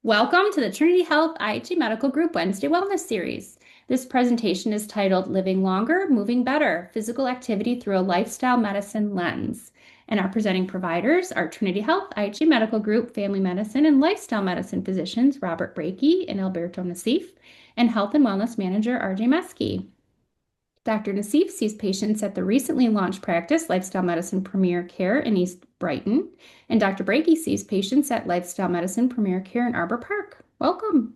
Welcome to the Trinity Health IHG Medical Group Wednesday Wellness Series. This presentation is titled Living Longer, Moving Better, Physical Activity Through a Lifestyle Medicine Lens. And our presenting providers are Trinity Health IHG Medical Group Family Medicine and Lifestyle Medicine physicians Robert Brakey and Alberto Nassif, and Health and Wellness Manager RJ Meske. Dr. Nassif sees patients at the recently launched practice, Lifestyle Medicine Premier Care in East Brighton, and Dr. Brakey sees patients at Lifestyle Medicine Premier Care in Arbor Park. Welcome.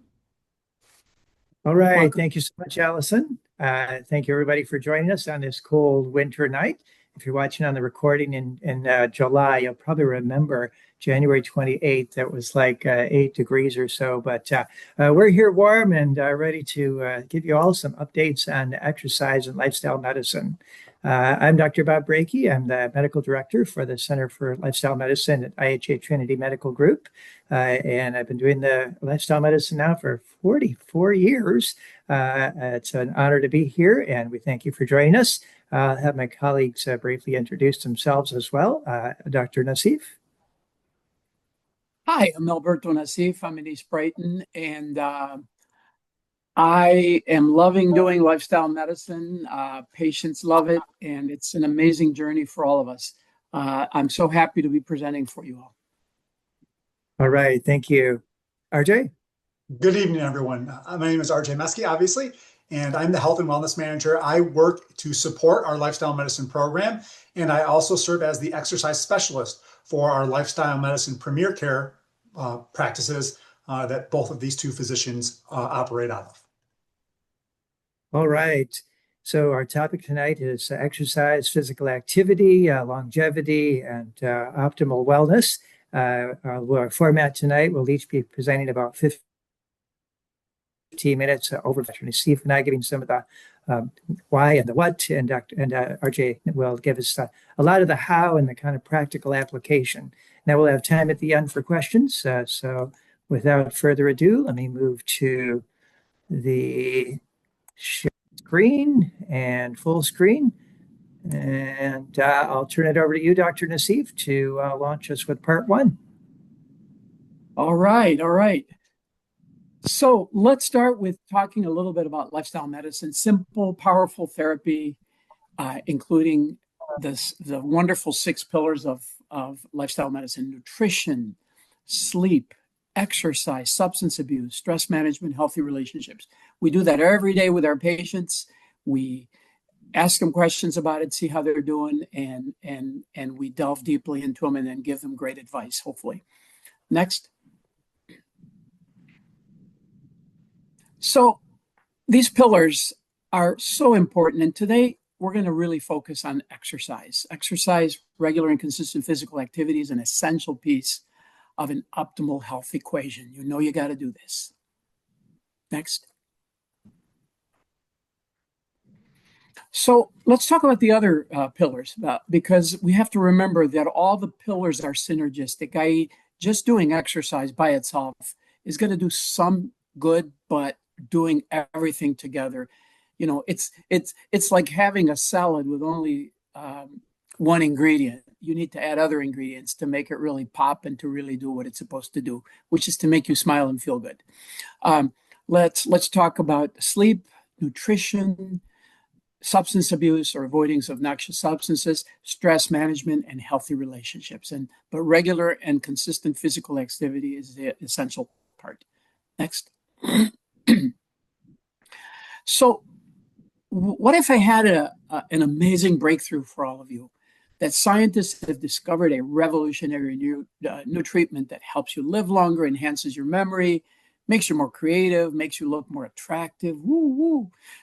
All right. Welcome. Thank you so much, Allison. Thank you, everybody, for joining us on this cold winter night. If you're watching on the recording in July, you'll probably remember January 28th. That was like 8 degrees or so. But we're here warm and ready to give you all some updates on exercise and lifestyle medicine. I'm Dr. Bob Brakey. I'm the medical director for the Center for Lifestyle Medicine at IHA Trinity Medical Group. And I've been doing the lifestyle medicine now for 44 years. It's an honor to be here, and we thank you for joining us. I'll have my colleagues briefly introduce themselves as well. Dr. Nassif. Hi, I'm Alberto Nassif. I'm in East Brighton, and I am loving doing lifestyle medicine. Patients love it, and it's an amazing journey for all of us. I'm so happy to be presenting for you all. All right, thank you. RJ? Good evening, everyone. My name is RJ Meske, obviously, and I'm the Health and Wellness Manager. I work to support our lifestyle medicine program, and I also serve as the exercise specialist for our lifestyle medicine Premier Care practices that both of these two physicians operate out of. All right. So our topic tonight is exercise, physical activity, longevity, and optimal wellness. Our format tonight will each be presenting about 15 minutes over Dr. Nassif and I giving some of the why and the what, and RJ will give us a lot of the how and the kind of practical application. Now we'll have time at the end for questions. So without further ado, let me move to the screen and full screen. And I'll turn it over to you, Dr. Nassif, to launch us with part one. All right. So let's start with talking a little bit about lifestyle medicine, simple, powerful therapy, including the wonderful 6 pillars of lifestyle medicine: nutrition, sleep, exercise, substance abuse, stress management, healthy relationships. We do that every day with our patients. We ask them questions about it, see how they're doing, and we delve deeply into them and then give them great advice, hopefully. Next. So these pillars are so important, and today we're going to really focus on exercise. Exercise, regular and consistent physical activity, is an essential piece of an optimal health equation. You know you got to do this. Next. So let's talk about the other pillars, because we have to remember that all the pillars are synergistic. Just doing exercise by itself is going to do some good, but doing everything together, it's like having a salad with only one ingredient. You need to add other ingredients to make it really pop and to really do what it's supposed to do, which is to make you smile and feel good. Let's talk about sleep, nutrition, substance abuse or avoidance of noxious substances, stress management, and healthy relationships. But regular and consistent physical activity is the essential part. Next. So what if I had an amazing breakthrough for all of you? That scientists have discovered a revolutionary new treatment that helps you live longer, enhances your memory, makes you more creative, makes you look more attractive,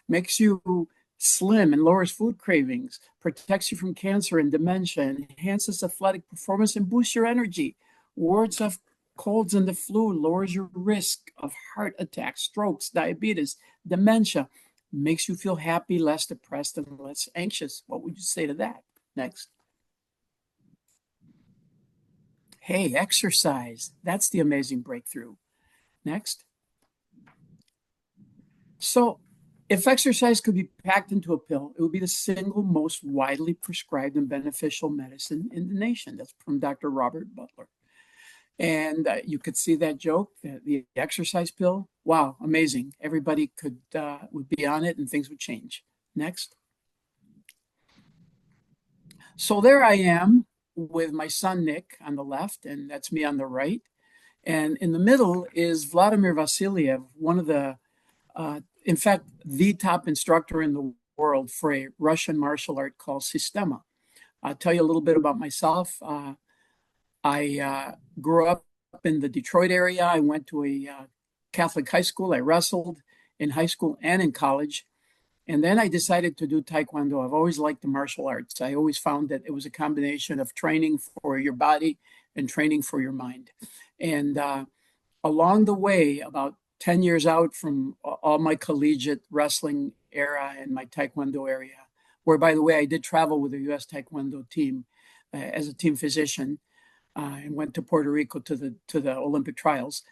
makes you slim and lowers food cravings, protects you from cancer and dementia, enhances athletic performance and boosts your energy, wards off colds and the flu, lowers your risk of heart attacks, strokes, diabetes, dementia, makes you feel happy, less depressed, and less anxious. What would you say to that? Next. Hey, exercise. That's the amazing breakthrough. Next. So if exercise could be packed into a pill, it would be the single most widely prescribed and beneficial medicine in the nation. That's from Dr. Robert Butler. And you could see that joke, the exercise pill. Wow, amazing. Everybody would be on it and things would change. Next. So there I am with my son, Nick, on the left, and that's me on the right. And in the middle is Vladimir Vasiliev, one of in fact, the top instructor in the world for a Russian martial art called Sistema. I'll tell you a little bit about myself. I grew up in the Detroit area. I went to a Catholic high school. I wrestled in high school and in college. And then I decided to do Taekwondo. I've always liked the martial arts. I always found that it was a combination of training for your body and training for your mind. And along the way, about 10 years out from all my collegiate wrestling era and my Taekwondo area, where, by the way, I did travel with the U.S. Taekwondo team as a team physician and went to Puerto Rico to the Olympic trials.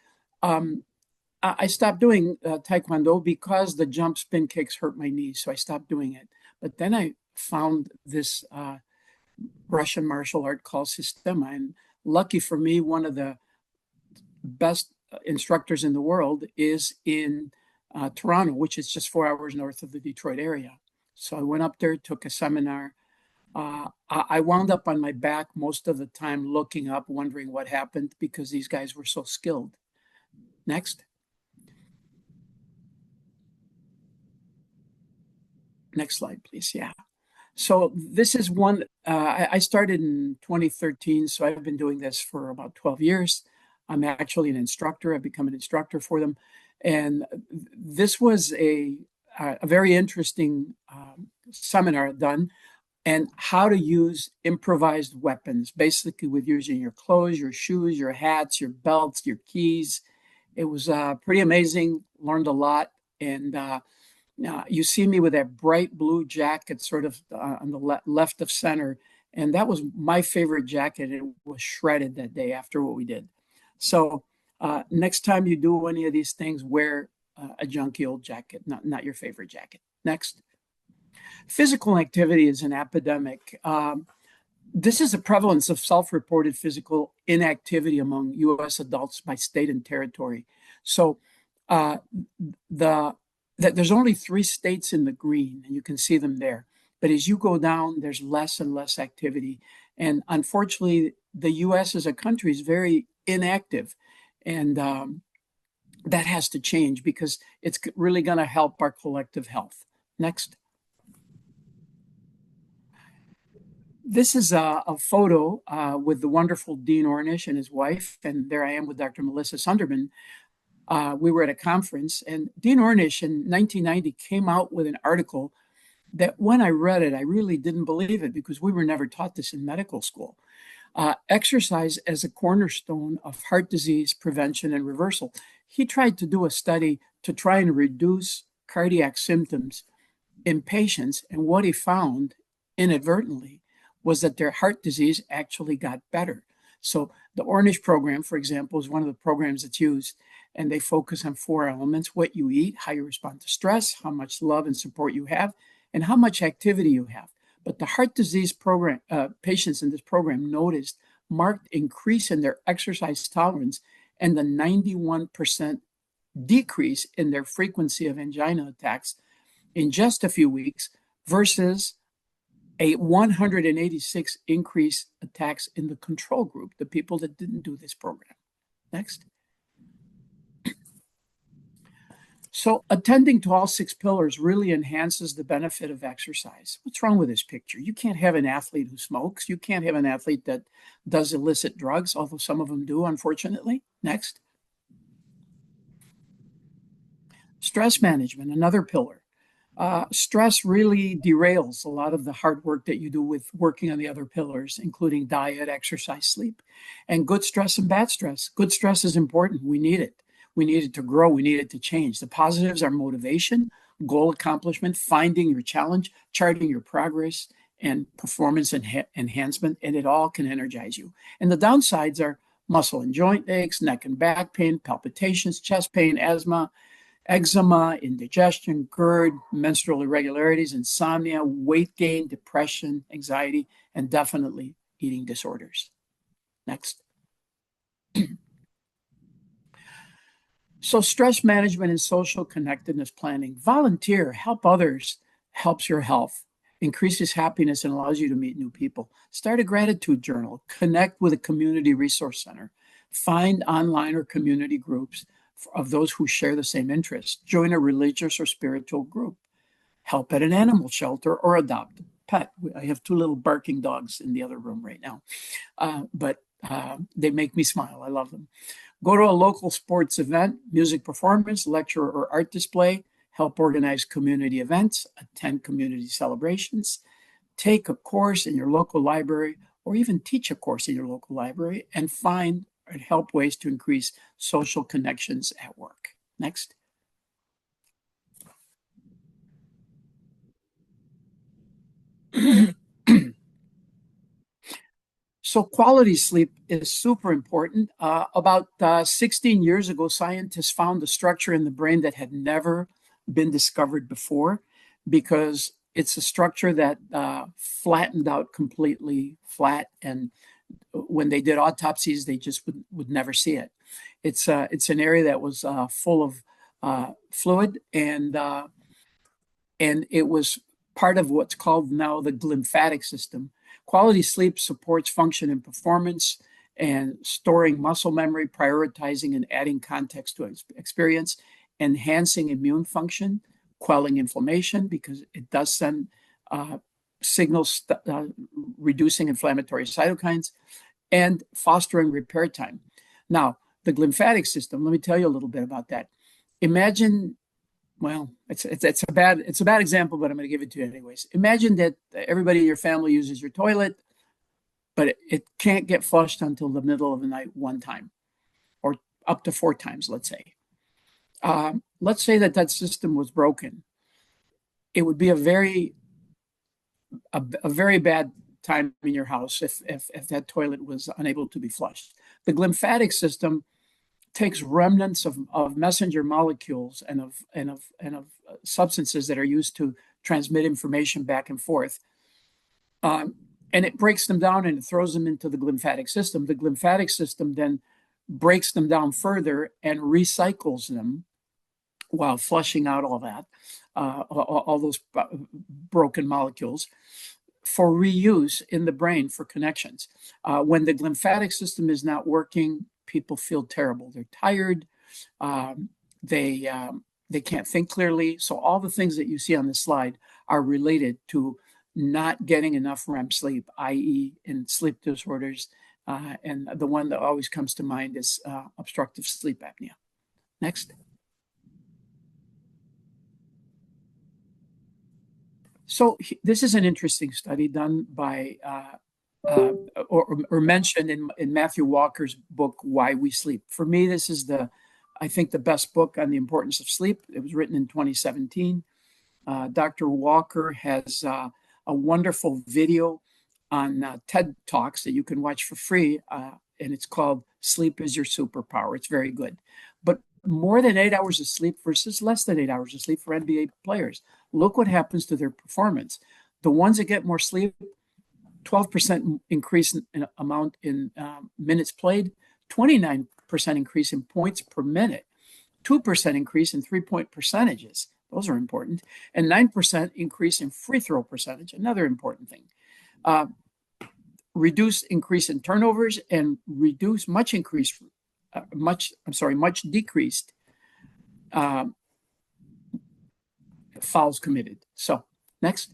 I stopped doing Taekwondo because the jump spin kicks hurt my knees, so I stopped doing it. But then I found this Russian martial art called Sistema, and lucky for me, one of the best instructors in the world is in Toronto, which is just 4 hours north of the Detroit area. So I went up there, took a seminar. I wound up on my back most of the time looking up, wondering what happened because these guys were so skilled. Next. Next slide, please. Yeah. So this is one, I started in 2013, so I've been doing this for about 12 years. I'm actually an instructor. I've become an instructor for them. And this was a very interesting seminar done, and how to use improvised weapons, basically with using your clothes, your shoes, your hats, your belts, your keys. It was pretty amazing, learned a lot. And you see me with that bright blue jacket sort of on the left of center. And that was my favorite jacket. It was shredded that day after what we did. So next time you do any of these things, wear a junky old jacket, not your favorite jacket. Next. Physical activity is an epidemic. This is a prevalence of self-reported physical inactivity among U.S. adults by state and territory. So there's only 3 states in the green, and you can see them there. But as you go down, there's less and less activity. And unfortunately, the U.S. as a country is very inactive. And that has to change because it's really going to help our collective health. Next. This is a photo with the wonderful Dean Ornish and his wife. And there I am with Dr. Melissa Sunderman. We were at a conference, and Dean Ornish in 1990 came out with an article that when I read it, I really didn't believe it because we were never taught this in medical school. Exercise as a cornerstone of heart disease prevention and reversal. He tried to do a study to try and reduce cardiac symptoms in patients, and what he found inadvertently was that their heart disease actually got better. So the Ornish program, for example, is one of the programs that's used, and they focus on 4 elements: what you eat, how you respond to stress, how much love and support you have, and how much activity you have. But the heart disease program patients in this program noticed marked increase in their exercise tolerance and the 91% decrease in their frequency of angina attacks in just a few weeks versus a 186 increase attacks in the control group, the people that didn't do this program. Next. So attending to all 6 pillars really enhances the benefit of exercise. What's wrong with this picture? You can't have an athlete who smokes. You can't have an athlete that does illicit drugs, although some of them do, unfortunately. Next. Stress management, another pillar. Stress really derails a lot of the hard work that you do with working on the other pillars, including diet, exercise, sleep, and good stress and bad stress. Good stress is important. We need it. We need it to grow. We need it to change. The positives are motivation, goal accomplishment, finding your challenge, charting your progress, and performance enhancement, and it all can energize you. And the downsides are muscle and joint aches, neck and back pain, palpitations, chest pain, asthma, eczema, indigestion, GERD, menstrual irregularities, insomnia, weight gain, depression, anxiety, and definitely eating disorders. Next. So stress management and social connectedness planning. Volunteer, help others, helps your health, increases happiness, and allows you to meet new people. Start a gratitude journal. Connect with a community resource center. Find online or community groups of those who share the same interests. Join a religious or spiritual group. Help at an animal shelter or adopt a pet. I have two little barking dogs in the other room right now, but they make me smile. I love them. Go to a local sports event, music performance, lecture, or art display. Help organize community events, attend community celebrations, take a course in your local library, or even teach a course in your local library, and find and help ways to increase social connections at work. Next. So quality sleep is super important. About 16 years ago, scientists found a structure in the brain that had never been discovered before, because it's a structure that flattened out completely flat. And when they did autopsies, they just would never see it. It's an area that was full of fluid, and it was part of what's called now the glymphatic system. Quality sleep supports function and performance and storing muscle memory, prioritizing and adding context to experience, enhancing immune function, quelling inflammation because it does send signals reducing inflammatory cytokines, and fostering repair time. Now, the glymphatic system, let me tell you a little bit about that. Imagine, well, it's a bad example, but I'm going to give it to you anyways. Imagine that everybody in your family uses your toilet, but it can't get flushed until the middle of the night one time, or up to 4 times, let's say. Let's say that system was broken. It would be a very bad time in your house if that toilet was unable to be flushed. The glymphatic system takes remnants of messenger molecules and of substances that are used to transmit information back and forth. And it breaks them down and it throws them into the glymphatic system. The glymphatic system then breaks them down further and recycles them while flushing out all that, all those broken molecules, for reuse in the brain for connections. When the glymphatic system is not working, people feel terrible. They're tired. They can't think clearly. So all the things that you see on the slide are related to not getting enough REM sleep, i.e. in sleep disorders. And the one that always comes to mind is obstructive sleep apnea. Next. So this is an interesting study done by or mentioned in Matthew Walker's book, Why We Sleep. For me, this is I think the best book on the importance of sleep. It was written in 2017. Dr. Walker has a wonderful video on TED Talks that you can watch for free, and it's called Sleep is Your Superpower. It's very good. But more than 8 hours of sleep versus less than 8 hours of sleep for NBA players. Look what happens to their performance. The ones that get more sleep, 12% increase in amount in minutes played, 29% increase in points per minute, 2% increase in 3-point percentages. Those are important. And 9% increase in free throw percentage, another important thing. Reduce increase in turnovers and much decreased fouls committed. So next.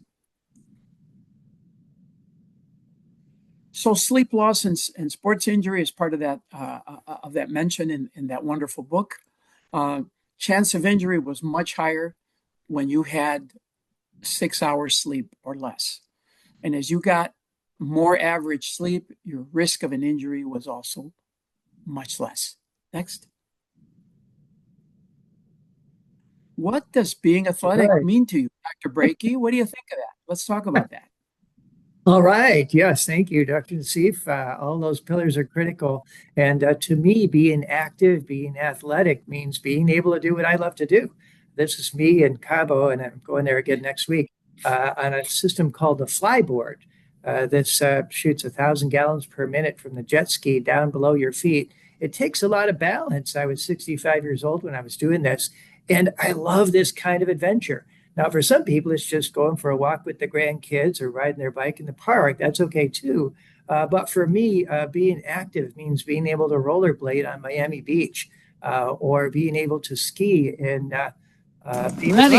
So sleep loss and sports injury is part of that mention in that wonderful book. Chance of injury was much higher when you had 6 hours sleep or less. And as you got more average sleep, your risk of an injury was also much less. Next. What does being athletic mean to you, Dr. Brakey? What do you think of that? Let's talk about that. All right. Yes. Thank you, Dr. Nassif. All those pillars are critical. And to me, being active, being athletic means being able to do what I love to do. This is me in Cabo, and I'm going there again next week on a system called the Flyboard that shoots 1,000 gallons per minute from the jet ski down below your feet. it takes a lot of balance. I was 65 years old when I was doing this, and I love this kind of adventure. Now, for some people, it's just going for a walk with the grandkids or riding their bike in the park. That's okay too. But for me, being active means being able to rollerblade on Miami Beach or being able to ski in Ready.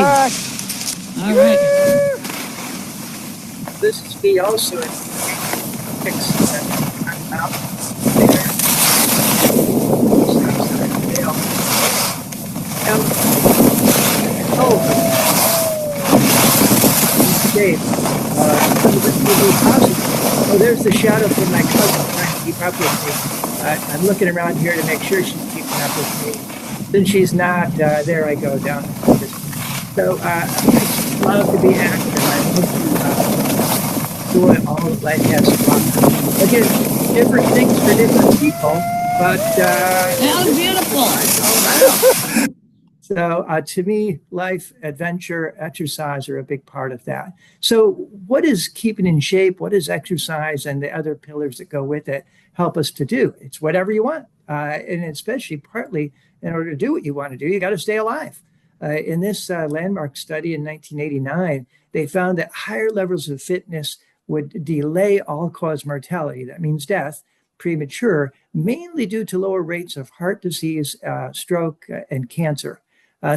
All right. This is me also in Oh, there's the shadow from my cousin trying to keep up with me. I'm looking around here to make sure she's keeping up with me. Then she's not. There I go down. So I love to be active. I love to enjoy all that life has to offer. Again, different things for different people, but that was beautiful. So to me, life, adventure, exercise are a big part of that. So what is keeping in shape? What does exercise and the other pillars that go with it help us to do? It's whatever you want. And especially partly in order to do what you want to do, you got to stay alive. In this landmark study in 1989, they found that higher levels of fitness would delay all-cause mortality. That means death, premature, mainly due to lower rates of heart disease, stroke, and cancer.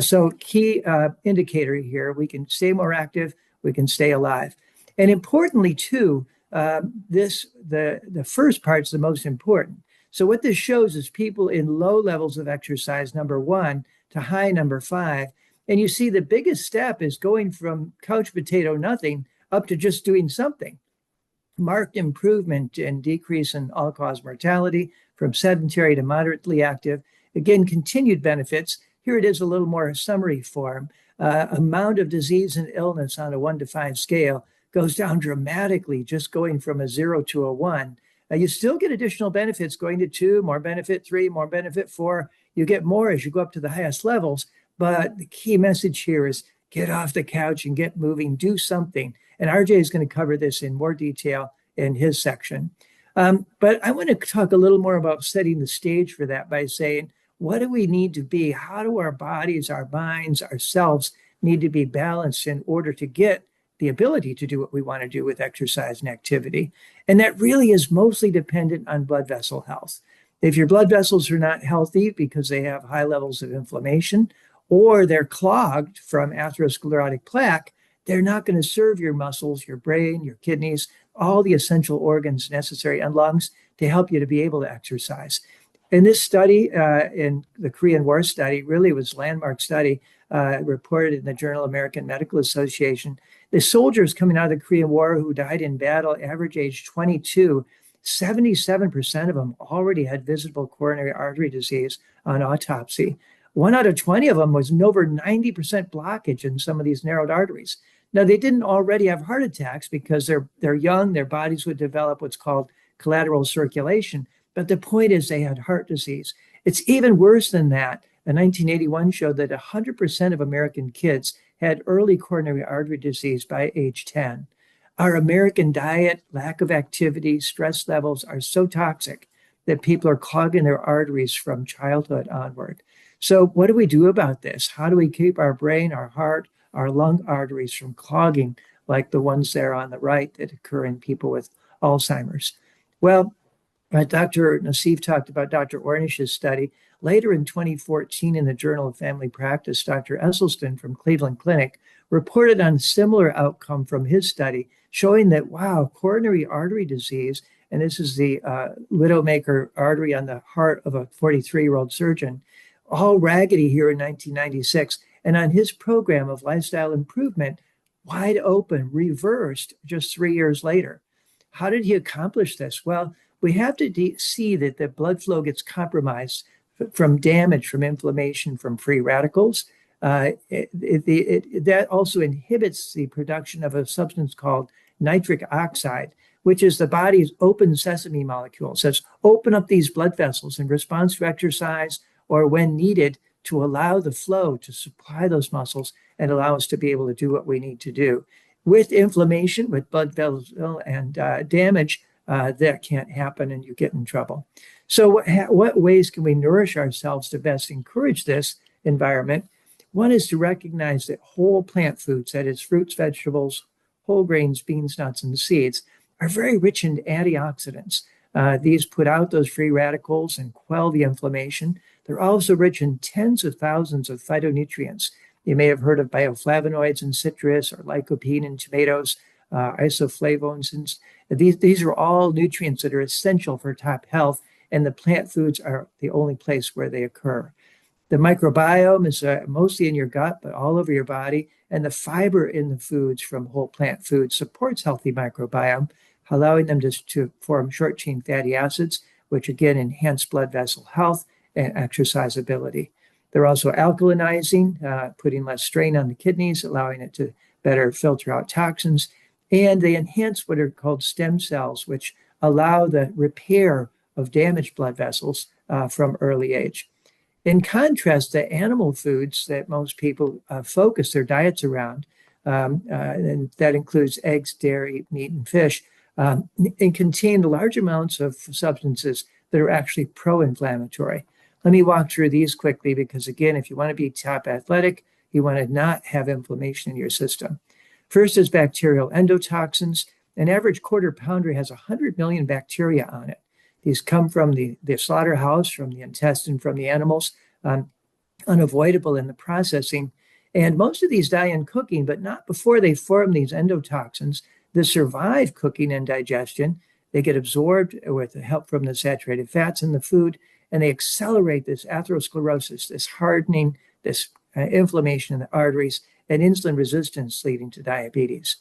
So key indicator here, we can stay more active, we can stay alive. And importantly too, the first part's the most important. So what this shows is people in low levels of exercise, number 1, to high, number 5. And you see the biggest step is going from couch potato nothing up to just doing something. Marked improvement and decrease in all-cause mortality from sedentary to moderately active. Again, continued benefits. Here it is a little more summary form. Amount of disease and illness on a 1 to 5 scale goes down dramatically, just going from a 0 to a 1. You still get additional benefits going to 2, more benefit 3, more benefit 4. You get more as you go up to the highest levels. But the key message here is get off the couch and get moving, do something. And RJ is going to cover this in more detail in his section. But I want to talk a little more about setting the stage for that by saying, what do we need to be? How do our bodies, our minds, ourselves need to be balanced in order to get the ability to do what we want to do with exercise and activity? And that really is mostly dependent on blood vessel health. If your blood vessels are not healthy because they have high levels of inflammation or they're clogged from atherosclerotic plaque, they're not going to serve your muscles, your brain, your kidneys, all the essential organs necessary and lungs to help you to be able to exercise. In this study, in the Korean War study, really was a landmark study reported in the Journal American Medical Association. The soldiers coming out of the Korean War who died in battle, average age 22, 77% of them already had visible coronary artery disease on autopsy. 1 out of 20 of them was an over 90% blockage in some of these narrowed arteries. Now, they didn't already have heart attacks because they're young, their bodies would develop what's called collateral circulation. But the point is they had heart disease. It's even worse than that. A 1981 showed that 100% of American kids had early coronary artery disease by age 10. Our American diet, lack of activity, stress levels are so toxic that people are clogging their arteries from childhood onward. So what do we do about this? How do we keep our brain, our heart, our lung arteries from clogging like the ones there on the right that occur in people with Alzheimer's? Well, Dr. Nassif talked about Dr. Ornish's study. Later in 2014, in the Journal of Family Practice, Dr. Esselstyn from Cleveland Clinic reported on a similar outcome from his study, showing that, wow, coronary artery disease, and this is the widowmaker artery on the heart of a 43-year-old surgeon, all raggedy here in 1996. And on his program of lifestyle improvement, wide open, reversed just 3 years later. How did he accomplish this? Well, we have to see that the blood flow gets compromised from damage, from inflammation, from free radicals. That also inhibits the production of a substance called nitric oxide, which is the body's open sesame molecule. So it's open up these blood vessels in response to exercise or when needed to allow the flow to supply those muscles and allow us to be able to do what we need to do. With inflammation, with blood vessel and damage, that can't happen and you get in trouble. So what ways can we nourish ourselves to best encourage this environment? One is to recognize that whole plant foods, that is fruits, vegetables, whole grains, beans, nuts, and seeds, are very rich in antioxidants. These put out those free radicals and quell the inflammation. They're also rich in tens of thousands of phytonutrients. You may have heard of bioflavonoids in citrus or lycopene in tomatoes, isoflavones. And these are all nutrients that are essential for top health, and the plant foods are the only place where they occur. The microbiome is mostly in your gut, but all over your body. And the fiber in the foods from whole plant foods supports healthy microbiome, allowing them to form short chain fatty acids, which again enhance blood vessel health and exercise ability. They're also alkalinizing, putting less strain on the kidneys, allowing it to better filter out toxins. And they enhance what are called stem cells, which allow the repair of damaged blood vessels from early age. In contrast, the animal foods that most people focus their diets around, and that includes eggs, dairy, meat, and fish, and contain large amounts of substances that are actually pro-inflammatory. Let me walk through these quickly because, again, if you want to be top athletic, you want to not have inflammation in your system. First is bacterial endotoxins. An average quarter pounder has 100 million bacteria on it. These come from the slaughterhouse, from the intestine, from the animals, unavoidable in the processing. And most of these die in cooking, but not before they form these endotoxins that survive cooking and digestion. They get absorbed with the help from the saturated fats in the food, and they accelerate this atherosclerosis, this hardening, this inflammation in the arteries, and insulin resistance leading to diabetes.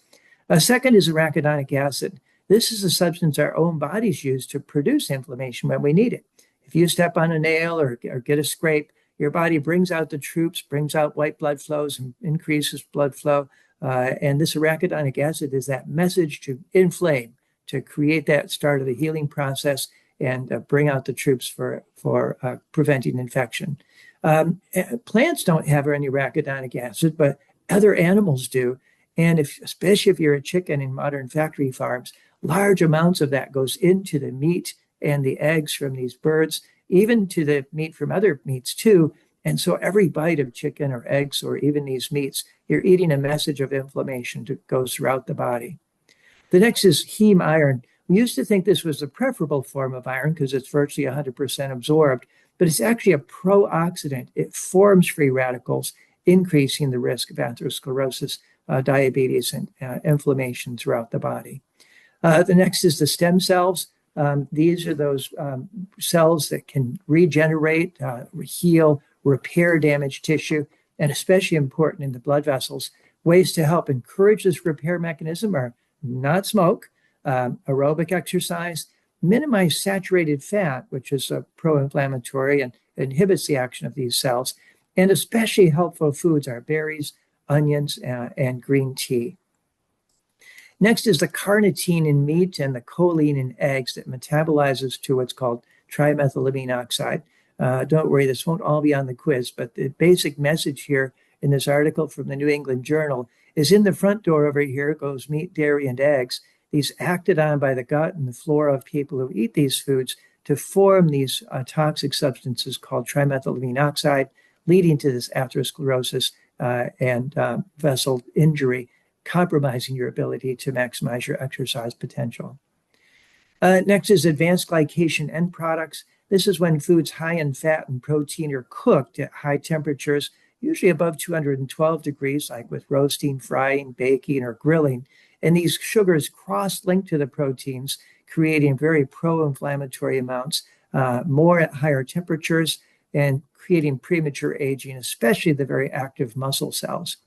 A second is arachidonic acid. This is a substance our own bodies use to produce inflammation when we need it. If you step on a nail or get a scrape, your body brings out the troops, brings out white blood flows, and increases blood flow. And this arachidonic acid is that message to inflame, to create that start of the healing process and bring out the troops for preventing infection. Plants don't have any arachidonic acid, but other animals do. And especially if you're a chicken in modern factory farms, large amounts of that goes into the meat and the eggs from these birds, even to the meat from other meats too. And so every bite of chicken or eggs or even these meats, you're eating a message of inflammation that goes throughout the body. The next is heme iron. We used to think this was the preferable form of iron because it's virtually 100% absorbed, but it's actually a pro-oxidant. It forms free radicals, increasing the risk of atherosclerosis, diabetes, and inflammation throughout the body. The next is the stem cells. These are those cells that can regenerate, heal, repair damaged tissue, and especially important in the blood vessels. Ways to help encourage this repair mechanism are not smoke, aerobic exercise, minimize saturated fat, which is a pro-inflammatory and inhibits the action of these cells, and especially helpful foods are berries, onions, and green tea. Next is the carnitine in meat and the choline in eggs that metabolizes to what's called trimethylamine oxide. Don't worry, this won't all be on the quiz, but the basic message here in this article from the New England Journal is in the front door over here goes meat, dairy, and eggs. These acted on by the gut and the flora of people who eat these foods to form these toxic substances called trimethylamine oxide, leading to this atherosclerosis and vessel injury, compromising your ability to maximize your exercise potential. Next is advanced glycation end products. This is when foods high in fat and protein are cooked at high temperatures, usually above 212 degrees, like with roasting, frying, baking, or grilling. And these sugars cross-link to the proteins, creating very pro-inflammatory amounts, more at higher temperatures, and creating premature aging, especially the very active muscle cells.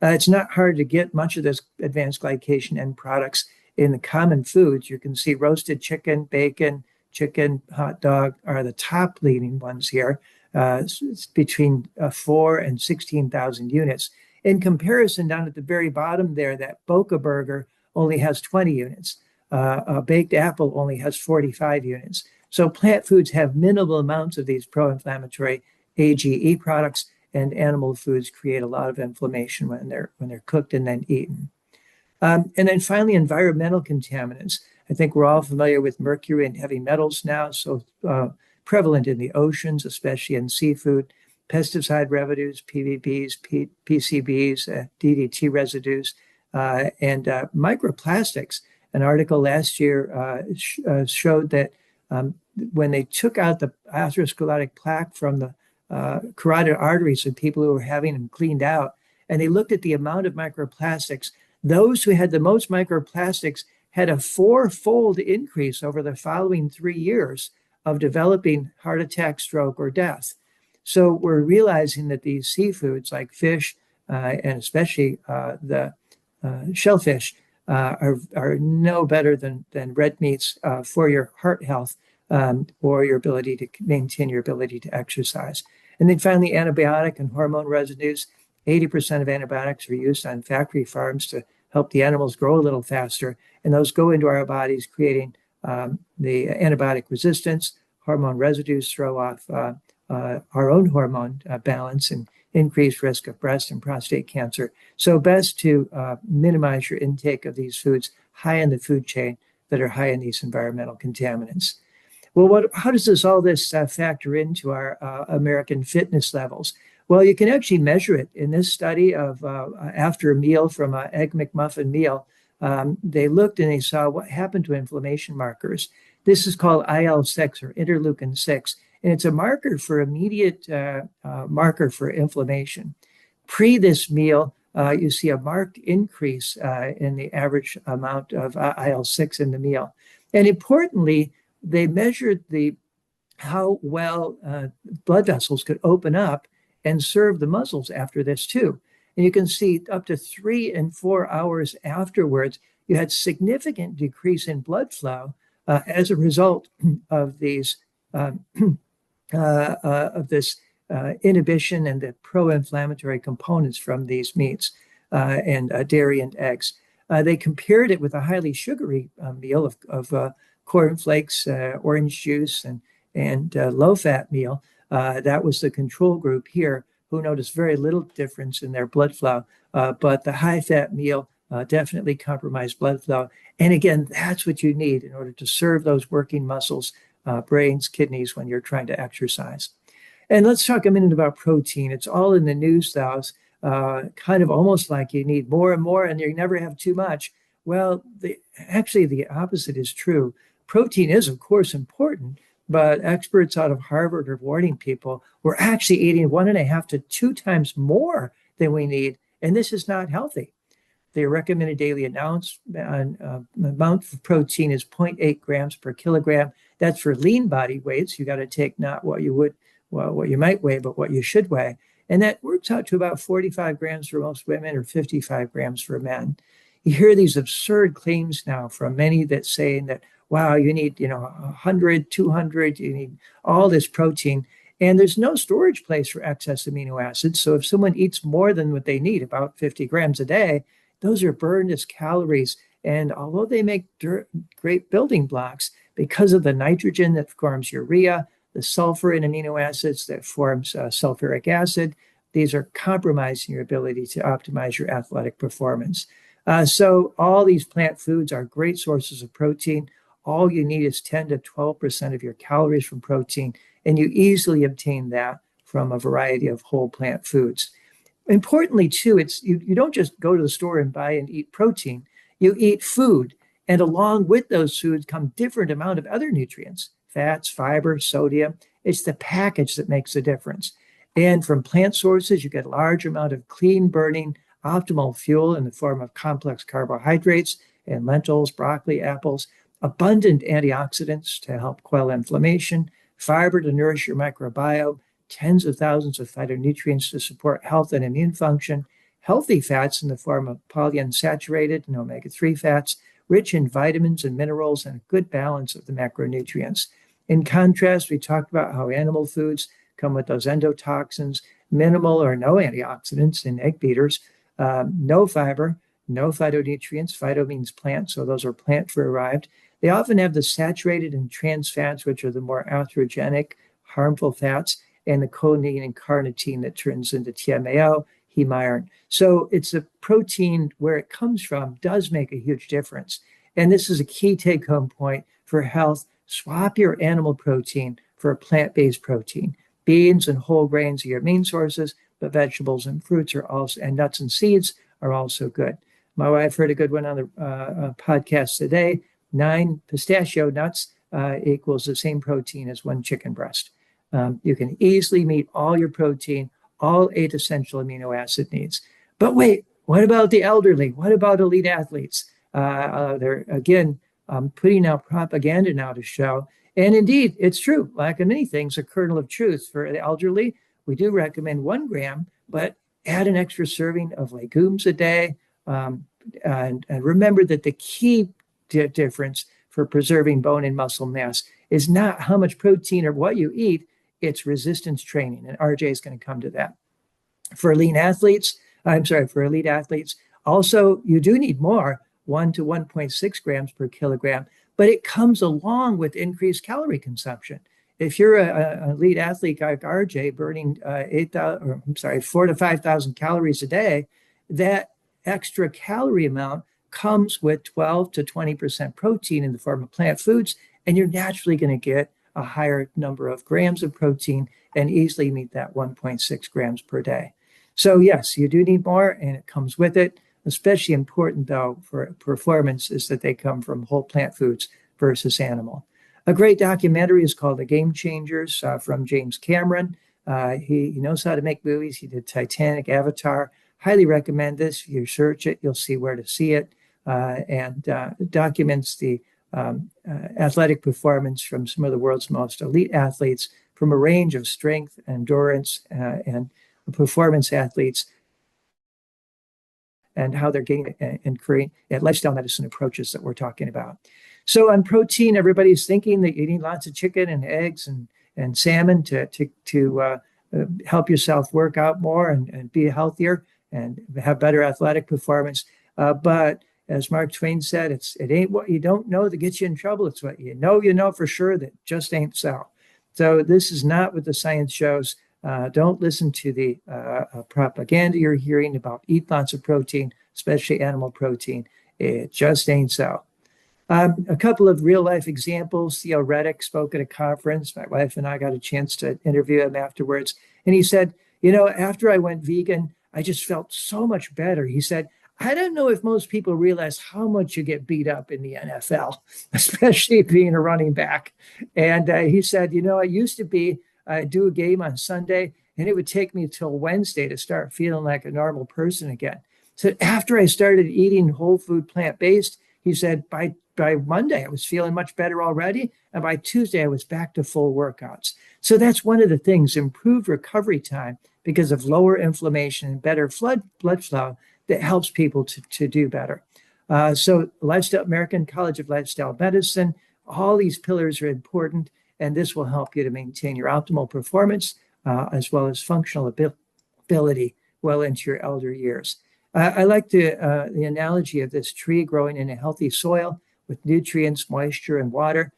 It's not hard to get much of this advanced glycation end products in the common foods. You can see roasted chicken, bacon, chicken, hot dog are the top leading ones here. It's between 4 and 16,000 units. In comparison, down at the very bottom there, that Boca burger only has 20 units. A baked apple only has 45 units. So plant foods have minimal amounts of these pro-inflammatory AGE products, and animal foods create a lot of inflammation when they're cooked and then eaten. And then finally, environmental contaminants. I think we're all familiar with mercury and heavy metals now, so prevalent in the oceans, especially in seafood. Pesticide residues, PVBs, PCBs, DDT residues, and microplastics. An article last year showed that when they took out the atherosclerotic plaque from the carotid arteries of people who were having them cleaned out, and they looked at the amount of microplastics, those who had the most microplastics had a four-fold increase over the following 3 years of developing heart attack, stroke, or death. So we're realizing that these seafoods like fish and especially the shellfish are no better than red meats for your heart health or your ability to maintain your ability to exercise. And then finally, antibiotic and hormone residues. 80% of antibiotics are used on factory farms to help the animals grow a little faster, and those go into our bodies, creating the antibiotic resistance. Hormone residues throw off our own hormone balance and increased risk of breast and prostate cancer. So best to minimize your intake of these foods high in the food chain that are high in these environmental contaminants. Well, how does all this factor into our American fitness levels? Well, you can actually measure it in this study of after a meal from an Egg McMuffin meal. They looked and they saw what happened to inflammation markers. This is called IL-6 or interleukin 6, and it's a marker for immediate marker for inflammation. Pre this meal, you see a marked increase in the average amount of IL-6 in the meal. And importantly, they measured how well blood vessels could open up and serve the muscles after this too. And you can see up to 3 and 4 hours afterwards, you had significant decrease in blood flow as a result of these of this inhibition and the pro-inflammatory components from these meats and dairy and eggs. They compared it with a highly sugary meal of cornflakes, orange juice, and low-fat meal. That was the control group here, who noticed very little difference in their blood flow. But the high-fat meal definitely compromised blood flow. And again, that's what you need in order to serve those working muscles, brains, kidneys, when you're trying to exercise. And let's talk a minute about protein. It's all in the news now, kind of almost like you need more and more and you never have too much. Well, actually, the opposite is true. Protein is, of course, important, but experts out of Harvard are warning people we're actually eating 1.5 to 2 times more than we need, and this is not healthy. The recommended daily amount of protein is 0.8 grams per kilogram. That's for lean body weights. You got to take not what you might weigh, but what you should weigh. And that works out to about 45 grams for most women or 55 grams for men. You hear these absurd claims now from many that saying that, wow, you need 100, 200, you need all this protein. And there's no storage place for excess amino acids. So if someone eats more than what they need, about 50 grams a day, those are burned as calories. And although they make great building blocks, because of the nitrogen that forms urea, the sulfur in amino acids that forms sulfuric acid, these are compromising your ability to optimize your athletic performance. So all these plant foods are great sources of protein. All you need is 10 to 12% of your calories from protein, and you easily obtain that from a variety of whole plant foods. Importantly, too, you don't just go to the store and buy and eat protein. You eat food, and along with those foods come different amount of other nutrients, fats, fiber, sodium. It's the package that makes the difference. And from plant sources, you get a large amount of clean burning, optimal fuel in the form of complex carbohydrates and lentils, broccoli, apples, abundant antioxidants to help quell inflammation, fiber to nourish your microbiome, tens of thousands of phytonutrients to support health and immune function, healthy fats in the form of polyunsaturated and omega-3 fats, rich in vitamins and minerals, and a good balance of the macronutrients. In contrast, we talked about how animal foods come with those endotoxins, minimal or no antioxidants in egg beaters, no fiber, no phytonutrients. Phyto means plant, so those are plant-derived. They often have the saturated and trans fats, which are the more atherogenic, harmful fats, and the choline and carnitine that turns into TMAO, heme iron. So it's a protein where it comes from does make a huge difference. And this is a key take-home point for health. Swap your animal protein for a plant-based protein. Beans and whole grains are your main sources, but vegetables and fruits are also, and nuts and seeds are also good. My wife heard a good one on the podcast today. 9 pistachio nuts equals the same protein as 1 chicken breast. You can easily meet all your protein, all 8 essential amino acid needs. But wait, what about the elderly? What about elite athletes? They're, again, putting out propaganda now to show. And indeed, it's true. Like in many things, a kernel of truth. For the elderly, we do recommend 1 gram, but add an extra serving of legumes a day. And remember that the key difference for preserving bone and muscle mass is not how much protein or what you eat, it's resistance training. And RJ is going to come to that. For elite athletes, also, you do need more, 1 to 1.6 grams per kilogram, but it comes along with increased calorie consumption. If you're an elite athlete like RJ burning 4 to 5,000 calories a day, that extra calorie amount comes with 12 to 20% protein in the form of plant foods, and you're naturally going to get a higher number of grams of protein and easily meet that 1.6 grams per day. So yes, you do need more, and it comes with it. Especially important, though, for performance is that they come from whole plant foods versus animal. A great documentary is called The Game Changers from James Cameron. He knows how to make movies. He did Titanic, Avatar. Highly recommend this. If you search it, you'll see where to see it. And documents the athletic performance from some of the world's most elite athletes from a range of strength, endurance, and performance athletes, and how they're getting and creating lifestyle medicine approaches that we're talking about. So on protein, everybody's thinking that you need lots of chicken and eggs and salmon to help yourself work out more and be healthier and have better athletic performance. But as Mark Twain said, it ain't what you don't know that gets you in trouble. It's what you know for sure that just ain't so. So this is not what the science shows. Don't listen to the propaganda you're hearing about eat lots of protein, especially animal protein. It just ain't so. A couple of real life examples. Theo Reddick spoke at a conference. My wife and I got a chance to interview him afterwards. And he said, after I went vegan, I just felt so much better. He said, I don't know if most people realize how much you get beat up in the NFL, especially being a running back. And he said, it used to be I'd do a game on Sunday, and it would take me till Wednesday to start feeling like a normal person again. So after I started eating whole food plant-based, he said, by Monday, I was feeling much better already. And by Tuesday, I was back to full workouts. So that's one of the things, improved recovery time because of lower inflammation and better blood flow that helps people to do better. So American College of Lifestyle Medicine, all these pillars are important, and this will help you to maintain your optimal performance as well as functional ability well into your elder years. I like the analogy of this tree growing in a healthy soil with nutrients, moisture, and water.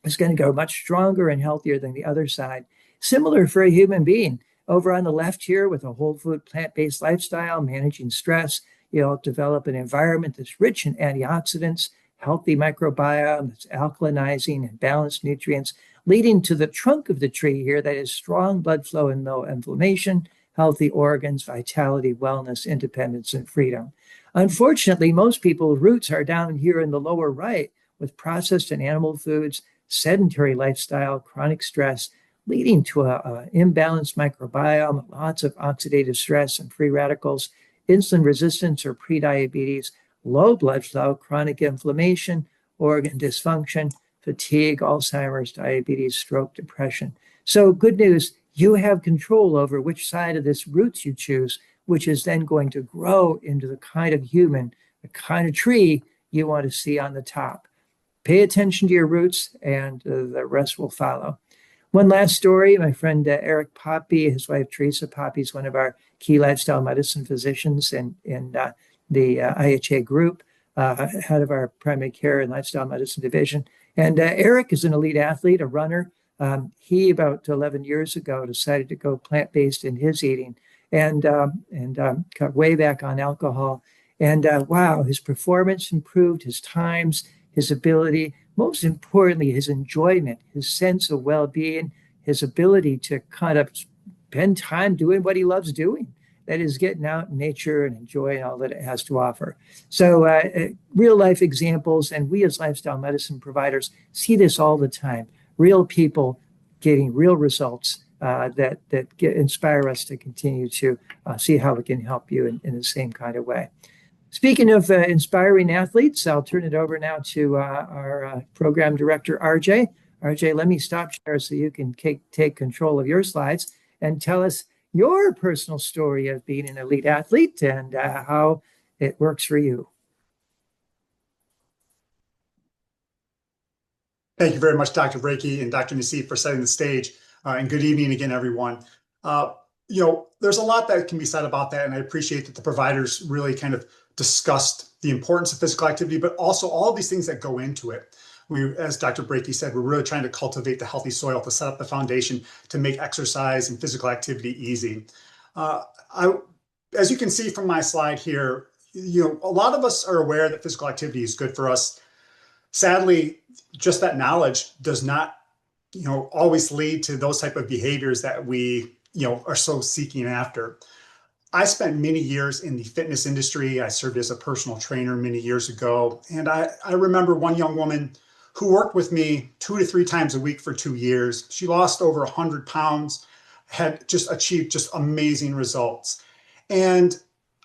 It's going to go much stronger and healthier than the other side. Similar for a human being. Over on the left here with a whole food plant-based lifestyle, managing stress, you'll develop an environment that's rich in antioxidants, healthy microbiome, that's alkalinizing and balanced nutrients, leading to the trunk of the tree here that is strong blood flow and low inflammation, healthy organs, vitality, wellness, independence, and freedom. Unfortunately, most people's roots are down here in the lower right with processed and animal foods, sedentary lifestyle, chronic stress, leading to an imbalanced microbiome, lots of oxidative stress and free radicals, insulin resistance or prediabetes, low blood flow, chronic inflammation, organ dysfunction, fatigue, Alzheimer's, diabetes, stroke, depression. So good news, you have control over which side of this roots you choose, which is then going to grow into the kind of human, the kind of tree you want to see on the top. Pay attention to your roots, and the rest will follow. One last story, my friend Eric Poppy, his wife Teresa Poppy is one of our key lifestyle medicine physicians in the IHA group, head of our primary care and lifestyle medicine division. And Eric is an elite athlete, a runner. He, about 11 years ago, decided to go plant-based in his eating and cut way back on alcohol. And wow, his performance improved, his times, his ability, most importantly, his enjoyment, his sense of well-being, his ability to kind of spend time doing what he loves doing. That is getting out in nature and enjoying all that it has to offer. So real life examples, and we as lifestyle medicine providers see this all the time. Real people getting real results inspire us to continue to see how we can help you in the same kind of way. Speaking of inspiring athletes, I'll turn it over now to our program director, RJ. RJ, let me stop share so you can take control of your slides and tell us your personal story of being an elite athlete and how it works for you. Thank you very much, Dr. Brakey and Dr. Nassif, for setting the stage. And good evening again, everyone. There's a lot that can be said about that, and I appreciate that the providers really kind of discussed the importance of physical activity, but also all of these things that go into it. As Dr. Brakey said, we're really trying to cultivate the healthy soil to set up the foundation to make exercise and physical activity easy. As you can see from my slide here, a lot of us are aware that physical activity is good for us. Sadly, just that knowledge does not, always lead to those type of behaviors that we, are so seeking after. I spent many years in the fitness industry. I served as a personal trainer many years ago. And I remember one young woman who worked with me 2 to 3 times a week for 2 years. She lost over 100 pounds, had just achieved just amazing results. And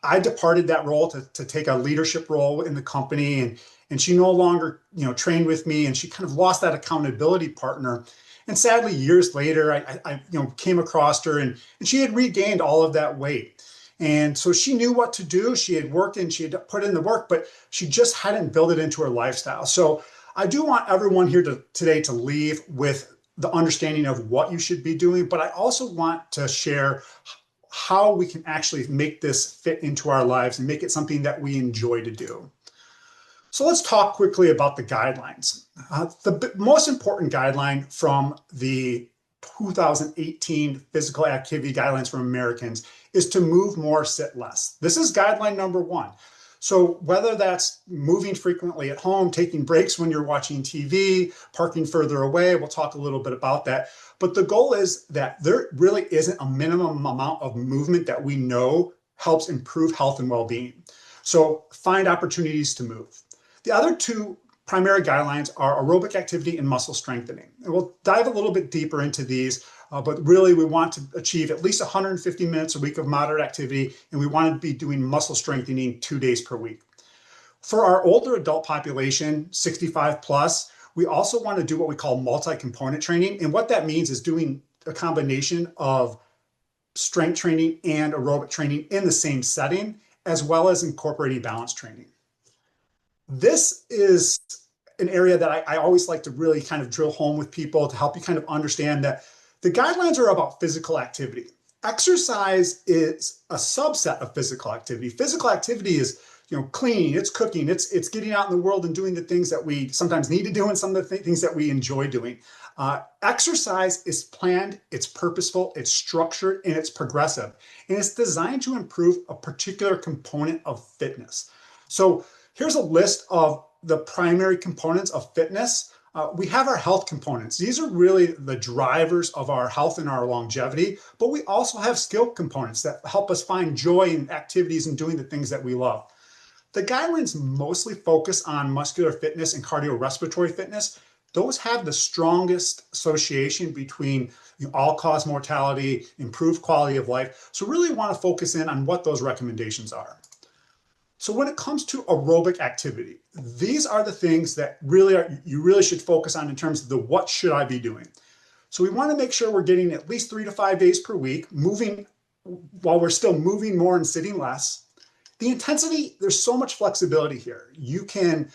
I departed that role to take a leadership role in the company. And she no longer, trained with me, and she kind of lost that accountability partner. And sadly, years later, I came across her, and she had regained all of that weight. And so she knew what to do. She had worked and she had put in the work, but she just hadn't built it into her lifestyle. So I do want everyone here today to leave with the understanding of what you should be doing, but I also want to share how we can actually make this fit into our lives and make it something that we enjoy to do. So let's talk quickly about the guidelines. The most important guideline from the 2018 physical activity guidelines for Americans is to move more, sit less. This is guideline number 1. So whether that's moving frequently at home, taking breaks when you're watching TV, parking further away, we'll talk a little bit about that. But the goal is that there really isn't a minimum amount of movement that we know helps improve health and well-being. So find opportunities to move. The other 2 primary guidelines are aerobic activity and muscle strengthening. And we'll dive a little bit deeper into these, but really we want to achieve at least 150 minutes a week of moderate activity, and we want to be doing muscle strengthening 2 days per week. For our older adult population, 65 plus, we also want to do what we call multi-component training. And what that means is doing a combination of strength training and aerobic training in the same setting, as well as incorporating balance training. This is an area that I always like to really kind of drill home with people to help you kind of understand that the guidelines are about physical activity. Exercise is a subset of physical activity. Physical activity is, cleaning, it's cooking, it's getting out in the world and doing the things that we sometimes need to do and some of the things that we enjoy doing. Exercise is planned, it's purposeful, it's structured, and it's progressive. And it's designed to improve a particular component of fitness. So here's a list of the primary components of fitness. We have our health components. These are really the drivers of our health and our longevity, but we also have skill components that help us find joy in activities and doing the things that we love. The guidelines mostly focus on muscular fitness and cardiorespiratory fitness. Those have the strongest association between all-cause mortality, improved quality of life. So really want to focus in on what those recommendations are. So when it comes to aerobic activity, these are the things that you really should focus on in terms of the what should I be doing. So we want to make sure we're getting at least 3 to 5 days per week, moving while we're still moving more and sitting less. The intensity, there's so much flexibility here. You can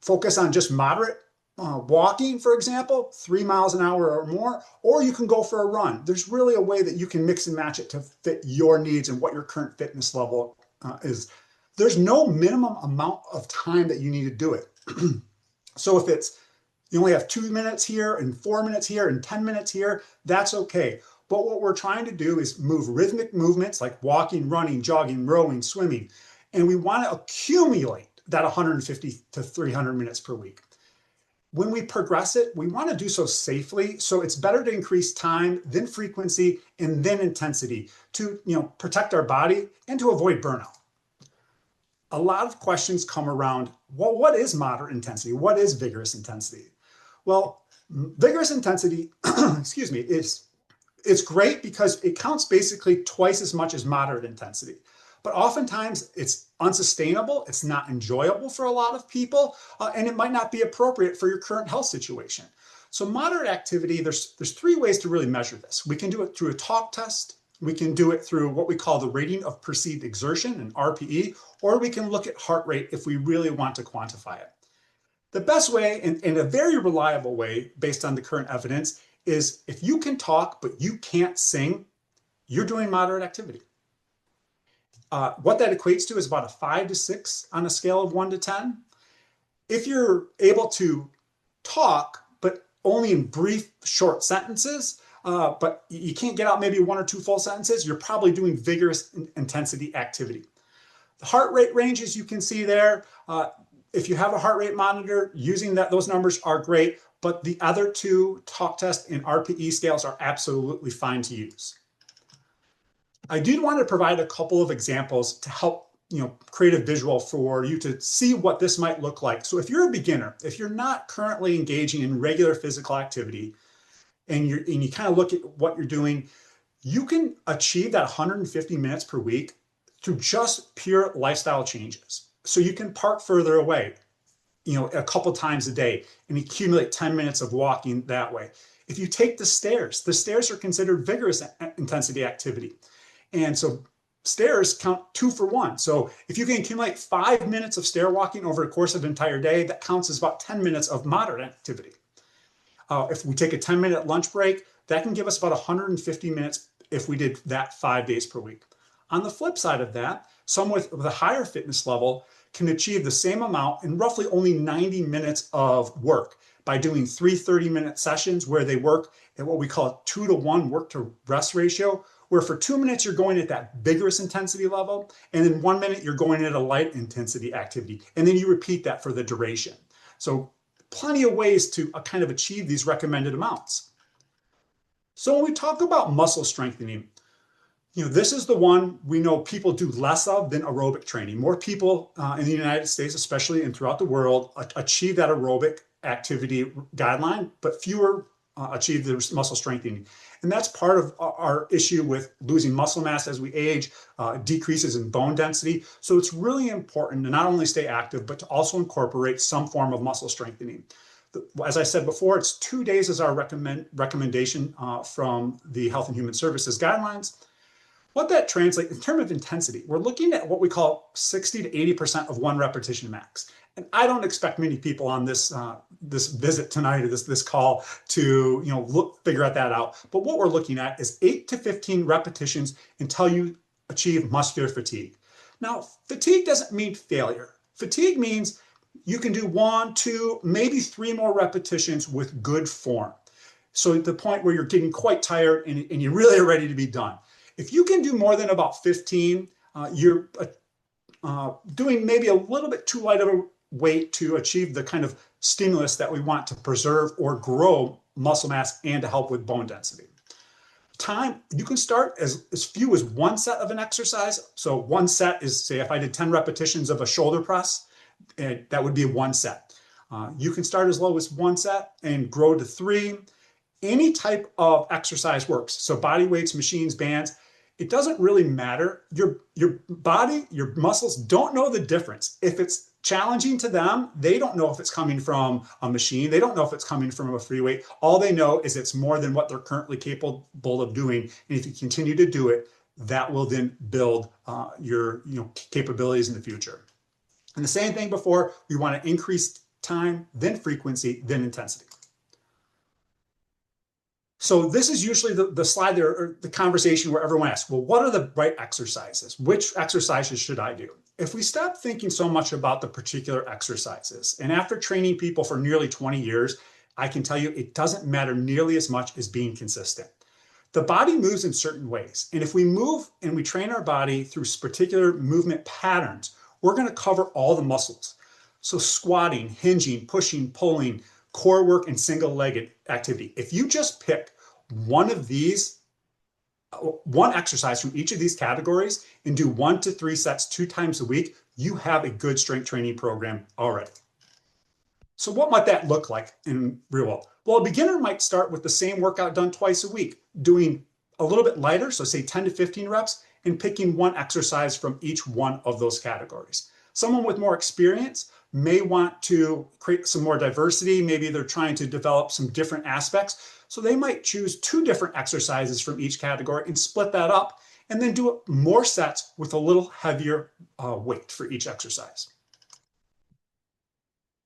focus on just moderate walking, for example, 3 miles an hour or more, or you can go for a run. There's really a way that you can mix and match it to fit your needs and what your current fitness level is. There's no minimum amount of time that you need to do it. So if you only have 2 minutes here and 4 minutes here and 10 minutes here, that's okay. But what we're trying to do is move rhythmic movements like walking, running, jogging, rowing, swimming, And we want to accumulate that 150 to 300 minutes per week. When we progress it, we want to do so safely. So it's better to increase time, then frequency, and then intensity to protect our body and to avoid burnout. A lot of questions come around, well, what is moderate intensity? What is vigorous intensity? Well, vigorous intensity, excuse me, it's great because it counts basically twice as much as moderate intensity. But oftentimes it's unsustainable, it's not enjoyable for a lot of people, and it might not be appropriate for your current health situation. So moderate activity, there's three ways to really measure this. We can do it through a talk test, we can do it through what we call the rating of perceived exertion, an RPE, or we can look at heart rate if we really want to quantify it. The best way, and a very reliable way based on the current evidence, is if you can talk but you can't sing, you're doing moderate activity. What that equates to is about a 5 to 6 on a scale of 1 to 10. If you're able to talk, but only in brief, short sentences, but you can't get out maybe 1 or 2 full sentences, you're probably doing vigorous intensity activity. The heart rate ranges you can see there. If you have a heart rate monitor, using those numbers are great, but the other two, talk test and RPE scales, are absolutely fine to use. I did want to provide a couple of examples to help create a visual for you to see what this might look like. So if you're a beginner, if you're not currently engaging in regular physical activity, and you kind of look at what you're doing, you can achieve that 150 minutes per week through just pure lifestyle changes. So you can park further away, a couple times a day and accumulate 10 minutes of walking that way. If you take the stairs are considered vigorous intensity activity. And so stairs count 2 for 1. So if you can accumulate 5 minutes of stair walking over the course of an entire day, that counts as about 10 minutes of moderate activity. If we take a 10-minute lunch break, that can give us about 150 minutes if we did that 5 days per week. On the flip side of that, someone with a higher fitness level can achieve the same amount in roughly only 90 minutes of work by doing 3 30-minute sessions where they work at what we call a 2 to 1 work to rest ratio, where for 2 minutes you're going at that vigorous intensity level, and then 1 minute you're going at a light intensity activity, and then you repeat that for the duration. So plenty of ways to kind of achieve these recommended amounts. So when we talk about muscle strengthening, this is the one we know people do less of than aerobic training. More people in the United States, especially and throughout the world, achieve that aerobic activity guideline, but fewer achieve the muscle strengthening. And that's part of our issue with losing muscle mass as we age, decreases in bone density. So it's really important to not only stay active, but to also incorporate some form of muscle strengthening. As I said before, it's 2 days as our recommendation from the Health and Human Services guidelines. What that translates in terms of intensity, we're looking at what we call 60 to 80% of 1 repetition max. And I don't expect many people on this visit tonight, or this call, to figure that out. But what we're looking at is 8 to 15 repetitions until you achieve muscular fatigue. Now, fatigue doesn't mean failure. Fatigue means you can do 1, 2, maybe 3 more repetitions with good form. So at the point where you're getting quite tired and you really are ready to be done. If you can do more than about 15, you're doing maybe a little bit too light of a weight to achieve the kind of stimulus that we want to preserve or grow muscle mass and to help with bone density. Time, you can start as few as 1 set of an exercise. So 1 set is, say, if I did 10 repetitions of a shoulder press, that would be 1 set. You can start as low as 1 set and grow to 3. Any type of exercise works. So body weights, machines, bands, it doesn't really matter. Your body, your muscles don't know the difference. If it's challenging to them, they don't know if it's coming from a machine. They don't know if it's coming from a free weight. All they know is it's more than what they're currently capable of doing. And if you continue to do it, that will then build your capabilities in the future. And the same thing before, we want to increase time, then frequency, then intensity. So this is usually the slide there, or the conversation where everyone asks, well, what are the right exercises? Which exercises should I do? If we stop thinking so much about the particular exercises, and after training people for nearly 20 years, I can tell you it doesn't matter nearly as much as being consistent. The body moves in certain ways. And if we move and we train our body through particular movement patterns, we're going to cover all the muscles. So squatting, hinging, pushing, pulling, core work, and single-legged activity. If you just pick one of these, one exercise from each of these categories and do 1 to 3 sets 2 times a week, you have a good strength training program already. So what might that look like in real world? Well, a beginner might start with the same workout done twice a week, doing a little bit lighter, so say 10 to 15 reps, and picking one exercise from each one of those categories. Someone with more experience may want to create some more diversity. Maybe they're trying to develop some different aspects. So they might choose 2 different exercises from each category and split that up, and then do more sets with a little heavier weight for each exercise.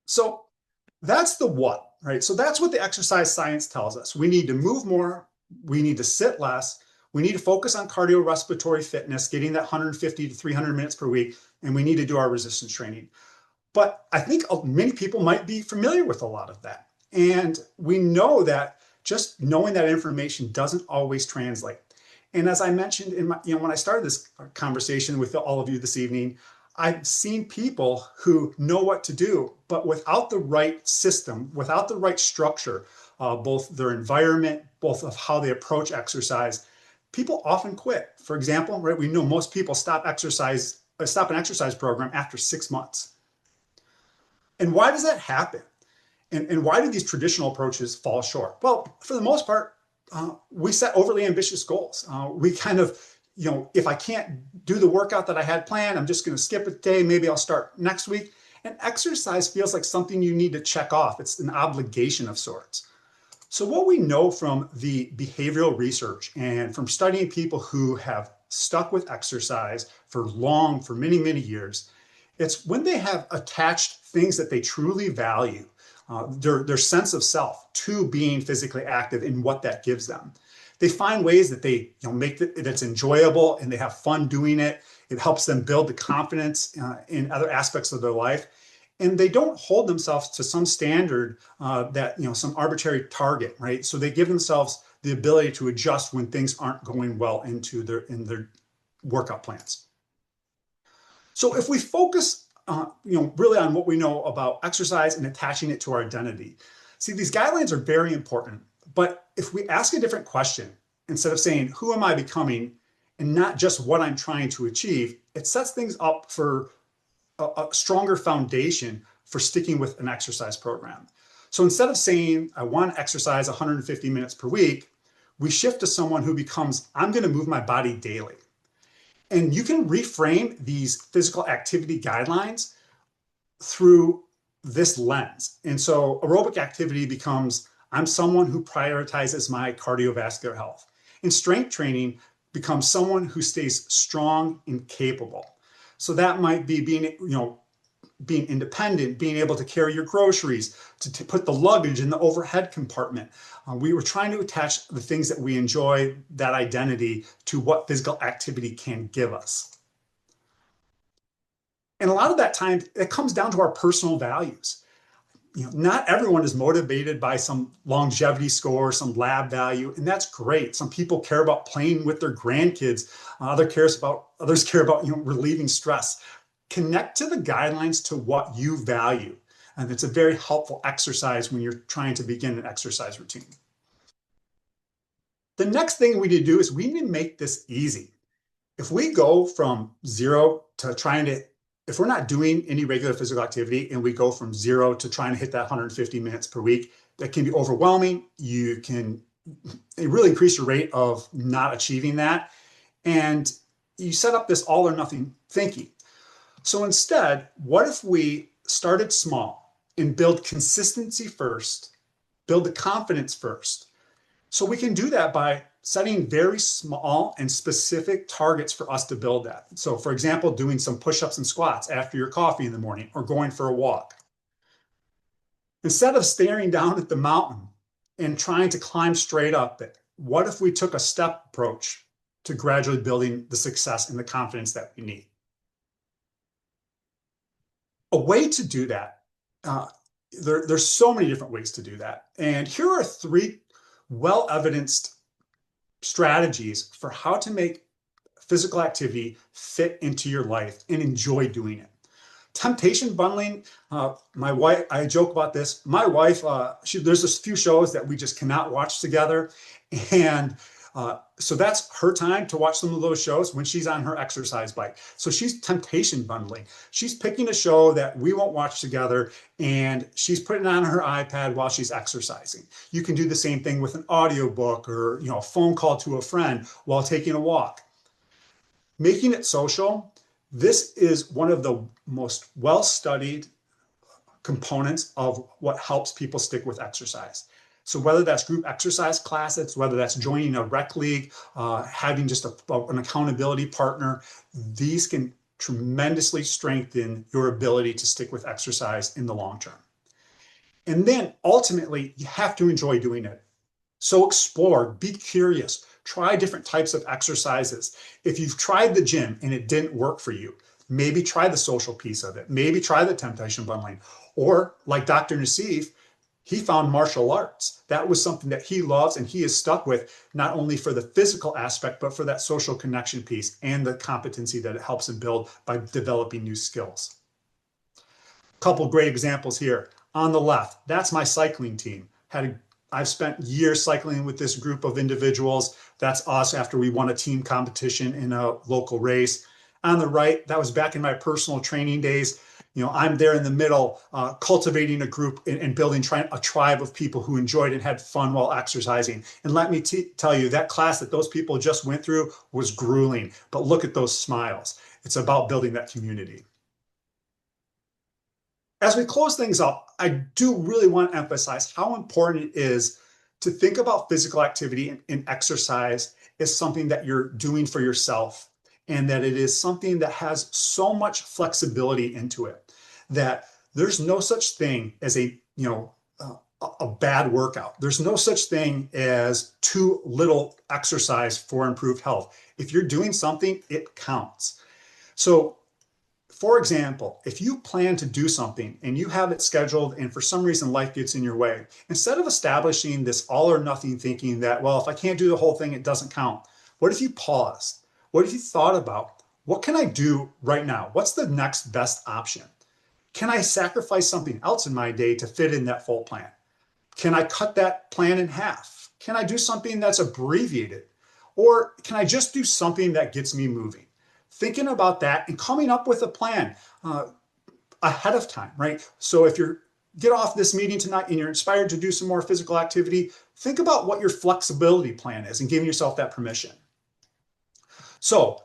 So that's the what, right? So that's what the exercise science tells us. We need to move more. We need to sit less. We need to focus on cardiorespiratory fitness, getting that 150 to 300 minutes per week, and we need to do our resistance training. But I think many people might be familiar with a lot of that. And we know that just knowing that information doesn't always translate. And as I mentioned in my, when I started this conversation with all of you this evening, I've seen people who know what to do, but without the right system, without the right structure, both their environment, both of how they approach exercise, people often quit. For example, right, we know most people stop an exercise program after 6 months. And why does that happen? And why do these traditional approaches fall short? Well, for the most part, we set overly ambitious goals. We kind of, if I can't do the workout that I had planned, I'm just going to skip a day. Maybe I'll start next week. And exercise feels like something you need to check off. It's an obligation of sorts. So what we know from the behavioral research and from studying people who have stuck with exercise for many, many years, it's when they have attached things that they truly value, their sense of self, to being physically active and what that gives them. They find ways that they make it that's enjoyable and they have fun doing it. It helps them build the confidence in other aspects of their life. And they don't hold themselves to some standard that, some arbitrary target, right? So they give themselves the ability to adjust when things aren't going well in their workout plans. So if we focus really on what we know about exercise and attaching it to our identity. See, these guidelines are very important, but if we ask a different question, instead of saying, who am I becoming, and not just what I'm trying to achieve, it sets things up for a stronger foundation for sticking with an exercise program. So instead of saying, I want to exercise 150 minutes per week, we shift to someone who becomes, I'm going to move my body daily. And you can reframe these physical activity guidelines through this lens. And so aerobic activity becomes, I'm someone who prioritizes my cardiovascular health. And strength training becomes someone who stays strong and capable. So that might be being independent, being able to carry your groceries, to put the luggage in the overhead compartment. We were trying to attach the things that we enjoy, that identity, to what physical activity can give us. And a lot of that time, it comes down to our personal values. Not everyone is motivated by some longevity score, some lab value, and that's great. Some people care about playing with their grandkids. Others care about relieving stress. Connect to the guidelines to what you value. And it's a very helpful exercise when you're trying to begin an exercise routine. The next thing we need to do is we need to make this easy. If we go from 0 to if we're not doing any regular physical activity and we go from 0 to trying to hit that 150 minutes per week, that can be overwhelming. It really increase your rate of not achieving that. And you set up this all or nothing thinking. So instead, what if we started small and build consistency first, build the confidence first? So we can do that by setting very small and specific targets for us to build that. So for example, doing some push-ups and squats after your coffee in the morning or going for a walk. Instead of staring down at the mountain and trying to climb straight up it, what if we took a step approach to gradually building the success and the confidence that we need? A way to do that, there's so many different ways to do that. And here are 3 well-evidenced strategies for how to make physical activity fit into your life and enjoy doing it. Temptation bundling, my wife, I joke about this. My wife, there's a few shows that we just cannot watch together. And so that's her time to watch some of those shows when she's on her exercise bike. So she's temptation bundling. She's picking a show that we won't watch together and she's putting it on her iPad while she's exercising. You can do the same thing with an audiobook or, a phone call to a friend while taking a walk. Making it social. This is one of the most well-studied components of what helps people stick with exercise. So whether that's group exercise classes, whether that's joining a rec league, having just an accountability partner, these can tremendously strengthen your ability to stick with exercise in the long term. And then ultimately, you have to enjoy doing it. So explore, be curious, try different types of exercises. If you've tried the gym and it didn't work for you, maybe try the social piece of it. Maybe try the temptation bundling. Or like Dr. Nassif, he found martial arts. That was something that he loves and he is stuck with, not only for the physical aspect, but for that social connection piece and the competency that it helps him build by developing new skills. A couple great examples here. On the left, that's my cycling team. I've spent years cycling with this group of individuals. That's us after we won a team competition in a local race. On the right, that was back in my personal training days. I'm there in the middle, cultivating a group and building a tribe of people who enjoyed and had fun while exercising. And let me tell you, that class that those people just went through was grueling, but look at those smiles. It's about building that community. As we close things up, I do really want to emphasize how important it is to think about physical activity and exercise as something that you're doing for yourself, and that it is something that has so much flexibility into it that there's no such thing as a bad workout. There's no such thing as too little exercise for improved health. If you're doing something, it counts. So for example, if you plan to do something and you have it scheduled and for some reason life gets in your way, instead of establishing this all or nothing thinking that, well, if I can't do the whole thing, it doesn't count. What if you paused? What if you thought about, what can I do right now? What's the next best option? Can I sacrifice something else in my day to fit in that full plan? Can I cut that plan in half? Can I do something that's abbreviated? Or can I just do something that gets me moving? Thinking about that and coming up with a plan ahead of time, right? So if you get off this meeting tonight and you're inspired to do some more physical activity, think about what your flexibility plan is and giving yourself that permission. So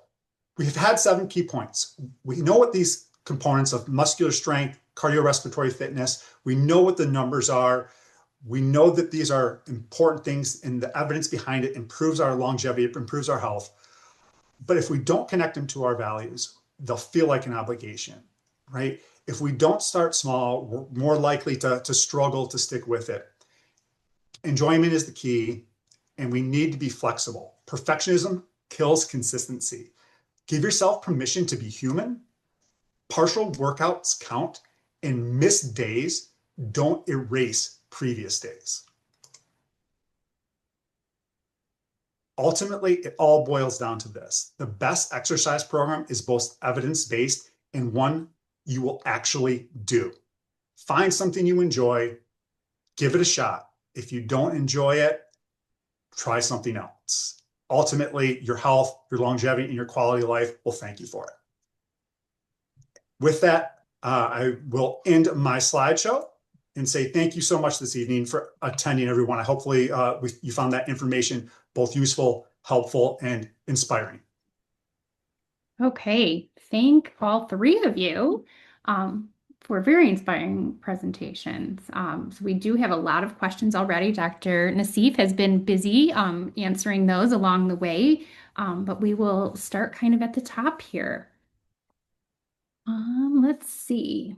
we've had 7 key points. We know what these components of muscular strength, cardiorespiratory fitness, we know what the numbers are. We know that these are important things and the evidence behind it improves our longevity, it improves our health. But if we don't connect them to our values, they'll feel like an obligation, right? If we don't start small, we're more likely to struggle to stick with it. Enjoyment is the key, and we need to be flexible. Perfectionism kills consistency. Give yourself permission to be human. Partial workouts count, and missed days don't erase previous days. Ultimately, it all boils down to this. The best exercise program is both evidence-based and one you will actually do. Find something you enjoy, give it a shot. If you don't enjoy it, try something else. Ultimately, your health, your longevity, and your quality of life will thank you for it. With that, I will end my slideshow and say thank you so much this evening for attending, everyone. Hopefully you found that information both useful, helpful, and inspiring. Okay, thank all 3 of you for very inspiring presentations. So we do have a lot of questions already. Dr. Nassif has been busy answering those along the way, but we will start kind of at the top here. Let's see.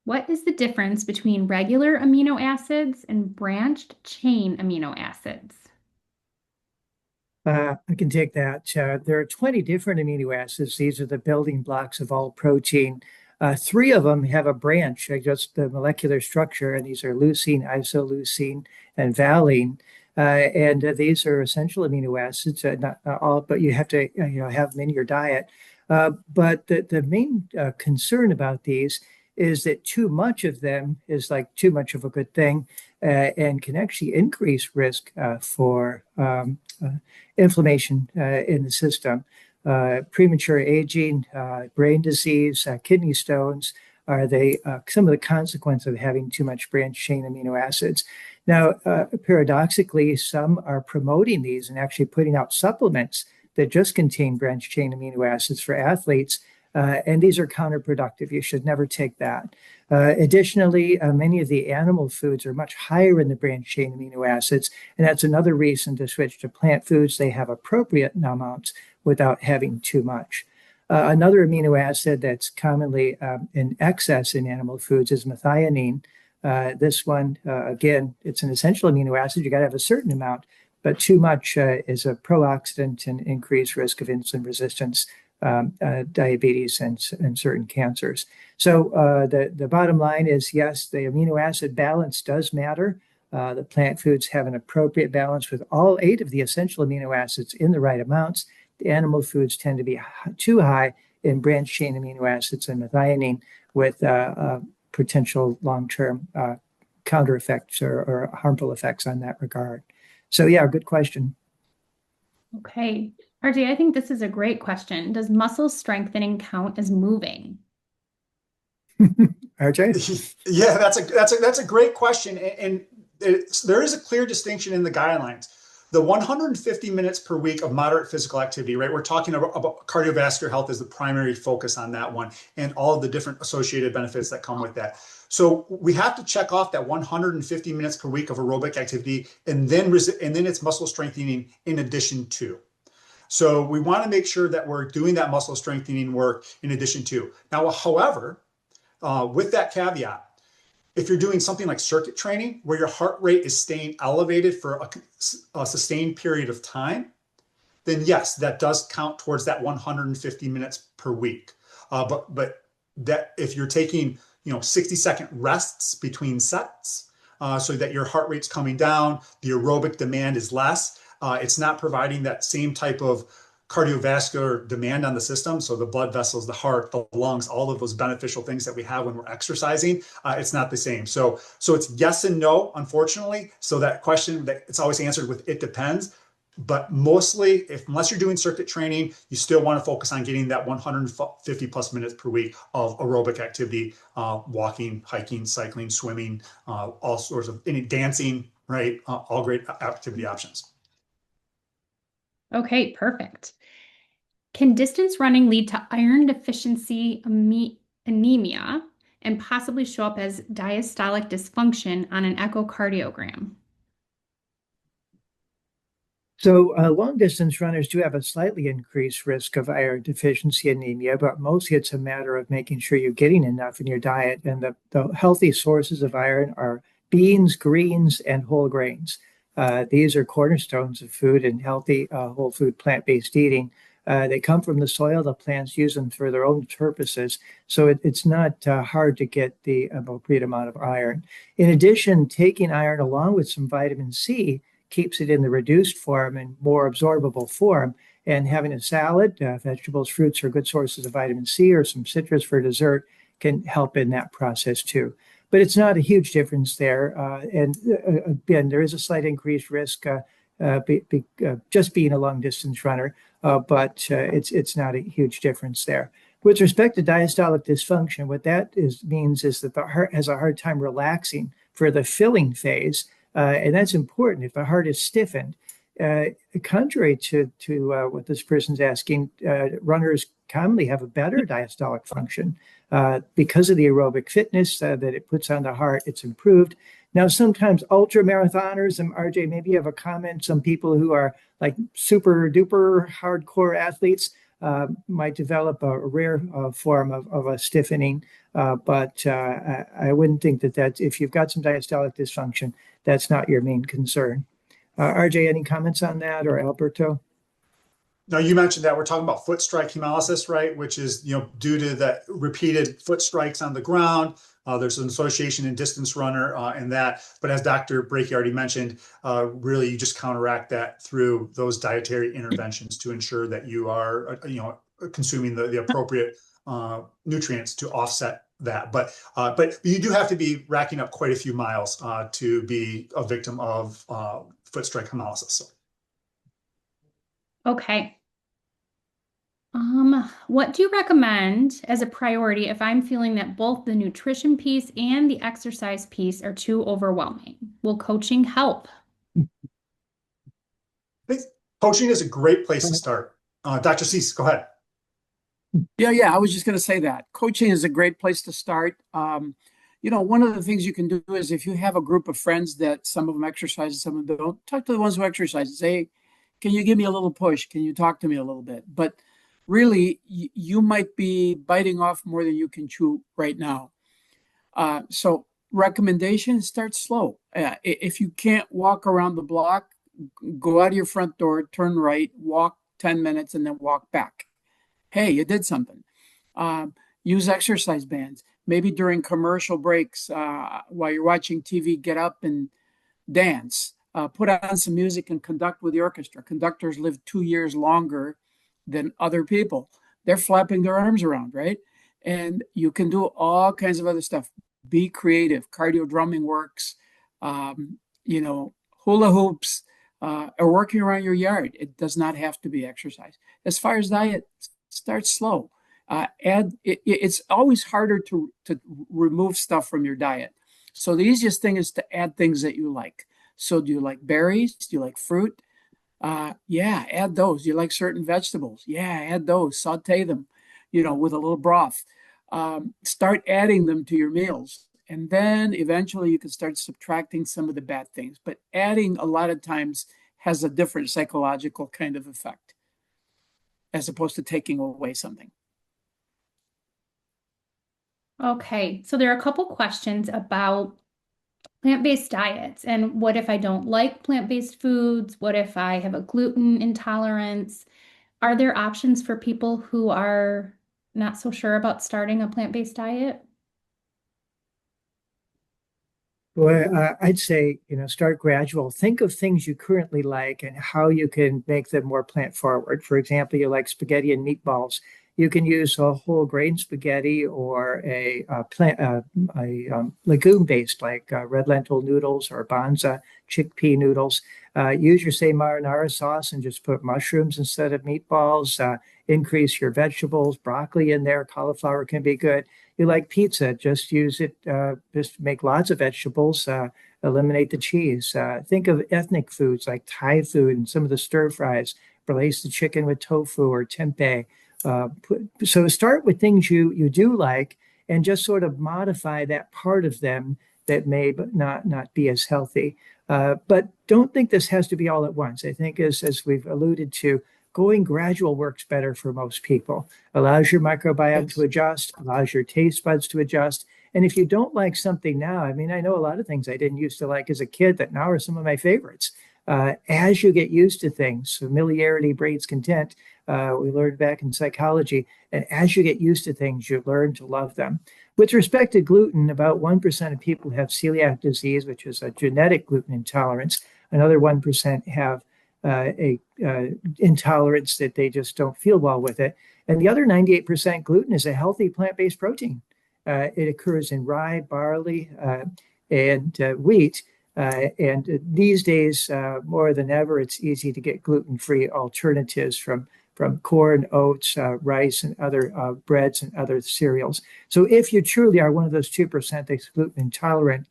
What is the difference between regular amino acids and branched chain amino acids? I can take that. There are 20 different amino acids. These are the building blocks of all protein. 3 of them have a branch, just the molecular structure, and these are leucine, isoleucine, and valine. And these are essential amino acids, not all, but you have to have them in your diet. But the main concern about these is that too much of them is like too much of a good thing and can actually increase risk for inflammation in the system. Premature aging, brain disease, kidney stones are some of the consequences of having too much branched chain amino acids. Now, paradoxically, some are promoting these and actually putting out supplements that just contain branched chain amino acids for athletes. And these are counterproductive. You should never take that. Additionally, many of the animal foods are much higher in the branched chain amino acids, and that's another reason to switch to plant foods. They have appropriate amounts without having too much. Another amino acid that's commonly in excess in animal foods is methionine. This one, again, it's an essential amino acid. You got to have a certain amount, but too much is a pro-oxidant and increased risk of insulin resistance, diabetes, and certain cancers. So the bottom line is, yes, the amino acid balance does matter. The plant foods have an appropriate balance with all 8 of the essential amino acids in the right amounts. The animal foods tend to be too high in branched chain amino acids and methionine with potential long-term counter effects or harmful effects on that regard. So yeah, good question. Okay. RJ, I think this is a great question. Does muscle strengthening count as moving? RJ? Yeah, that's a great question, and there is a clear distinction in the guidelines. The 150 minutes per week of moderate physical activity, right? We're talking about cardiovascular health as the primary focus on that one, and all of the different associated benefits that come with that. So we have to check off that 150 minutes per week of aerobic activity, and then it's muscle strengthening in addition to. So we want to make sure that we're doing that muscle strengthening work in addition to. Now, however, with that caveat, if you're doing something like circuit training where your heart rate is staying elevated for a sustained period of time, then yes, that does count towards that 150 minutes per week. But that if you're taking 60-second rests between sets, so that your heart rate's coming down, the aerobic demand is less. It's not providing that same type of cardiovascular demand on the system. So the blood vessels, the heart, the lungs, all of those beneficial things that we have when we're exercising, it's not the same. So it's yes and no, unfortunately. So that question, that it's always answered with it depends. But mostly, unless you're doing circuit training, you still want to focus on getting that 150 plus minutes per week of aerobic activity, walking, hiking, cycling, swimming, all sorts of dancing, right? All great activity options. Okay, perfect. Can distance running lead to iron deficiency anemia and possibly show up as diastolic dysfunction on an echocardiogram? So long distance runners do have a slightly increased risk of iron deficiency anemia, but mostly it's a matter of making sure you're getting enough in your diet. And the healthy sources of iron are beans, greens, and whole grains. These are cornerstones of food and healthy whole food plant-based eating. They come from the soil. The plants use them for their own purposes. So it's not hard to get the appropriate amount of iron. In addition, taking iron along with some vitamin C keeps it in the reduced form and more absorbable form. And having a salad, vegetables, fruits are good sources of vitamin C, or some citrus for dessert can help in that process too. But it's not a huge difference there. And again, there is a slight increased risk just being a long distance runner, but it's not a huge difference there. With respect to diastolic dysfunction, what that means is that the heart has a hard time relaxing for the filling phase. And that's important if the heart is stiffened. Contrary to what this person's asking, runners commonly have a better diastolic function because of the aerobic fitness that it puts on the heart. It's improved. Now, sometimes ultra marathoners, and RJ, maybe you have a comment, some people who are like super duper hardcore athletes might develop a rare form of a stiffening. But I wouldn't think that if you've got some diastolic dysfunction, that's not your main concern. RJ, any comments on that, or Alberto? Now, you mentioned that we're talking about foot strike hemolysis, right? Which is, due to the repeated foot strikes on the ground. There's an association in distance runner and that. But as Dr. Breaky already mentioned, really you just counteract that through those dietary interventions to ensure that you are, consuming the appropriate nutrients to offset that. But you do have to be racking up quite a few miles to be a victim of foot strike hemolysis. Okay. What do you recommend as a priority if I'm feeling that both the nutrition piece and the exercise piece are too overwhelming? Will coaching help? I think coaching is a great place to start. Dr. Cease, go ahead. Yeah, I was just going to say that coaching is a great place to start. One of the things you can do is if you have a group of friends that some of them exercise and some of them don't, talk to the ones who exercise and say, can you give me a little push? Can you talk to me a little bit? But really, you might be biting off more than you can chew right now. So recommendation, start slow. If you can't walk around the block, go out of your front door, turn right, walk 10 minutes, and then walk back. Hey, you did something. Use exercise bands. Maybe during commercial breaks, while you're watching TV, get up and dance. Put on some music and conduct with the orchestra. Conductors live 2 years longer than other people. They're flapping their arms around, right? And you can do all kinds of other stuff. Be creative. Cardio drumming works. Hula hoops, or working around your yard. It does not have to be exercise. As far as diet, start slow. It's always harder to remove stuff from your diet. So the easiest thing is to add things that you like. So do you like berries? Do you like fruit? Yeah, add those. Do you like certain vegetables? Yeah, add those. Saute them, with a little broth. Start adding them to your meals. And then eventually you can start subtracting some of the bad things. But adding a lot of times has a different psychological kind of effect as opposed to taking away something. Okay, so there are a couple questions about plant-based diets and what if I don't like plant-based foods? What if I have a gluten intolerance? Are there options for people who are not so sure about starting a plant-based diet? Well, I'd say, start gradual. Think of things you currently like and how you can make them more plant forward. For example, you like spaghetti and meatballs. You can use a whole grain spaghetti or a legume based like red lentil noodles or banza chickpea noodles. Use your say marinara sauce and just put mushrooms instead of meatballs. Increase your vegetables, broccoli in there, cauliflower can be good. You like pizza, just use it, just make lots of vegetables, eliminate the cheese. Think of ethnic foods like Thai food and some of the stir fries, replace the chicken with tofu or tempeh. So start with things you do like and just sort of modify that part of them that may not be as healthy. But don't think this has to be all at once. I think as we've alluded to, going gradual works better for most people. Allows your microbiome to adjust, allows your taste buds to adjust. And if you don't like something now, I mean, I know a lot of things I didn't used to like as a kid that now are some of my favorites. As you get used to things, familiarity breeds content. We learned back in psychology. And as you get used to things, you learn to love them. With respect to gluten, about 1% of people have celiac disease, which is a genetic gluten intolerance. Another 1% have a intolerance that they just don't feel well with it. And the other 98% gluten is a healthy plant-based protein. It occurs in rye, barley, and wheat. And these days, more than ever, it's easy to get gluten-free alternatives from corn, oats, rice, and other breads and other cereals. So if you truly are one of those 2% that's gluten intolerant,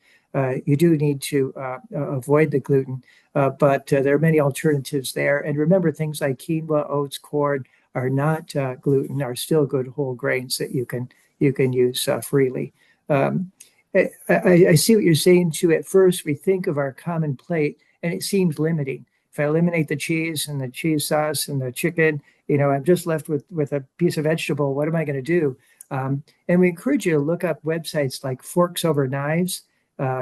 you do need to avoid the gluten. But there are many alternatives there. And remember, things like quinoa, oats, corn are not gluten, are still good whole grains that you can use freely. I see what you're saying too. At first, we think of our common plate, and it seems limiting. If I eliminate the cheese and the cheese sauce and the chicken, I'm just left with a piece of vegetable. What am I going to do? And we encourage you to look up websites like Forks Over Knives.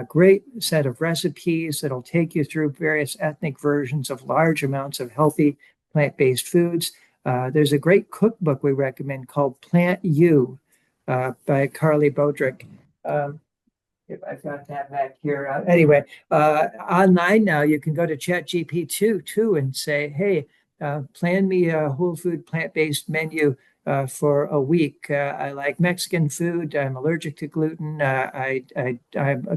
Great set of recipes that'll take you through various ethnic versions of large amounts of healthy plant-based foods. There's a great cookbook we recommend called Plant You by Carly Bodrick. If I've got that back here. Anyway, online now you can go to ChatGPT too and say, hey, plan me a whole food plant-based menu for a week. I like Mexican food. I'm allergic to gluten. I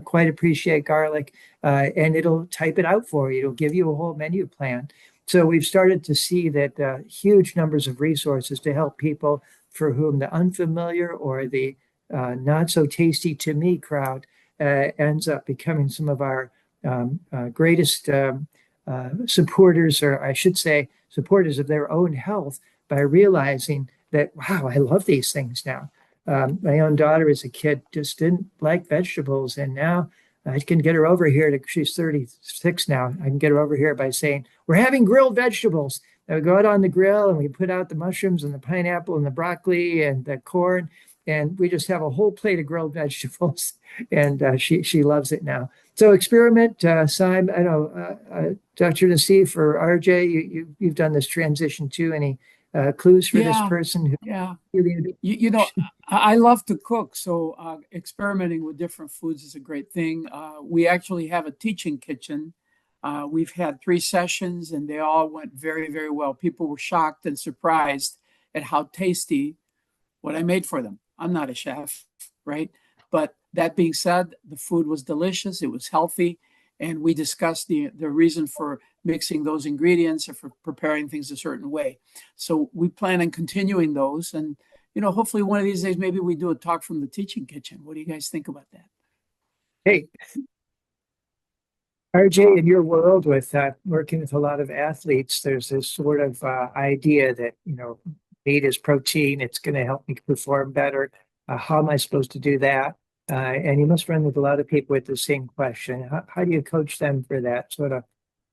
quite appreciate garlic, and it'll type it out for you. It'll give you a whole menu plan. So we've started to see that huge numbers of resources to help people for whom the unfamiliar or the not so tasty to me crowd ends up becoming some of our greatest supporters, or I should say, supporters of their own health by realizing that, wow, I love these things now. My own daughter as a kid just didn't like vegetables, and now I can get her over here she's 36 now. I can get her over here by saying, we're having grilled vegetables. And we go out on the grill and we put out the mushrooms and the pineapple and the broccoli and the corn, and we just have a whole plate of grilled vegetables. And she loves it now. So experiment, Simon, I know, Dr. Nassif or RJ, you've done this transition too. Any clues for this person? Yeah. You know, I love to cook, so experimenting with different foods is a great thing. We actually have a teaching kitchen. We've had 3 sessions, and they all went very, very well. People were shocked and surprised at how tasty what I made for them. I'm not a chef, right? But that being said, the food was delicious. It was healthy. And we discussed the reason for mixing those ingredients or for preparing things a certain way. So we plan on continuing those. And, you know, hopefully one of these days, maybe we do a talk from the teaching kitchen. What do you guys think about that? Hey, RJ, in your world with working with a lot of athletes, there's this sort of idea that, you know, meat is protein. It's going to help me perform better. How am I supposed to do that? And you must run with a lot of people with the same question. How do you coach them for that sort of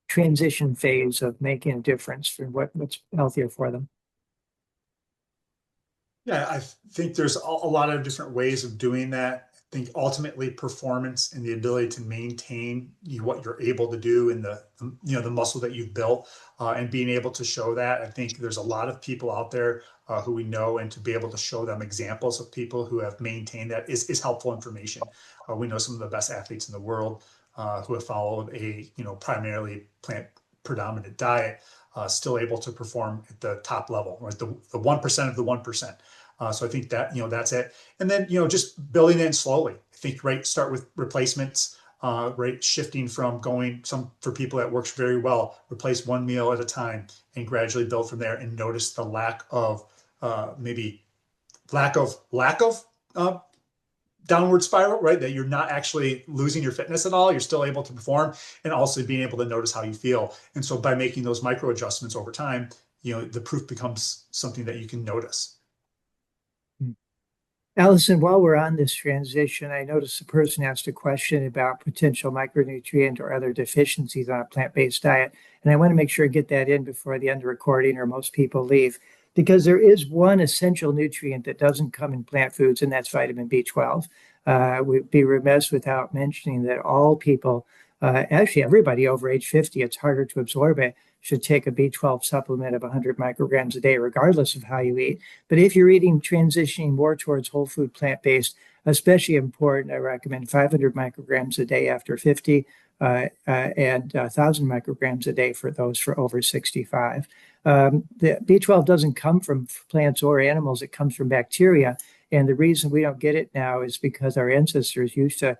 transition phase of making a difference for what's healthier for them? Yeah, I think there's a lot of different ways of doing that. I think ultimately performance and the ability to maintain what you're able to do in the muscle that you've built, and being able to show that. I think there's a lot of people out there who we know, and to be able to show them examples of people who have maintained that is helpful information. We know some of the best athletes in the world who have followed a primarily plant predominant diet, still able to perform at the top level, right? The 1% of the 1%. So I think that, that's it. And then, just building in slowly. I think, right, start with replacements, right? Shifting from for people that works very well, replace one meal at a time and gradually build from there, and notice the lack of downward spiral, right? That you're not actually losing your fitness at all. You're still able to perform, and also being able to notice how you feel. And so by making those micro adjustments over time, the proof becomes something that you can notice. Allison, while we're on this transition, I noticed a person asked a question about potential micronutrient or other deficiencies on a plant-based diet. And I want to make sure I get that in before the end of recording or most people leave, because there is one essential nutrient that doesn't come in plant foods, and that's vitamin B12. We'd be remiss without mentioning that all people, actually everybody over age 50, it's harder to absorb it, should take a B12 supplement of 100 micrograms a day, regardless of how you eat. But if you're eating, transitioning more towards whole food plant-based, especially important, I recommend 500 micrograms a day after 50 and 1,000 micrograms a day for those for over 65. The B12 doesn't come from plants or animals. It comes from bacteria. And the reason we don't get it now is because our ancestors used to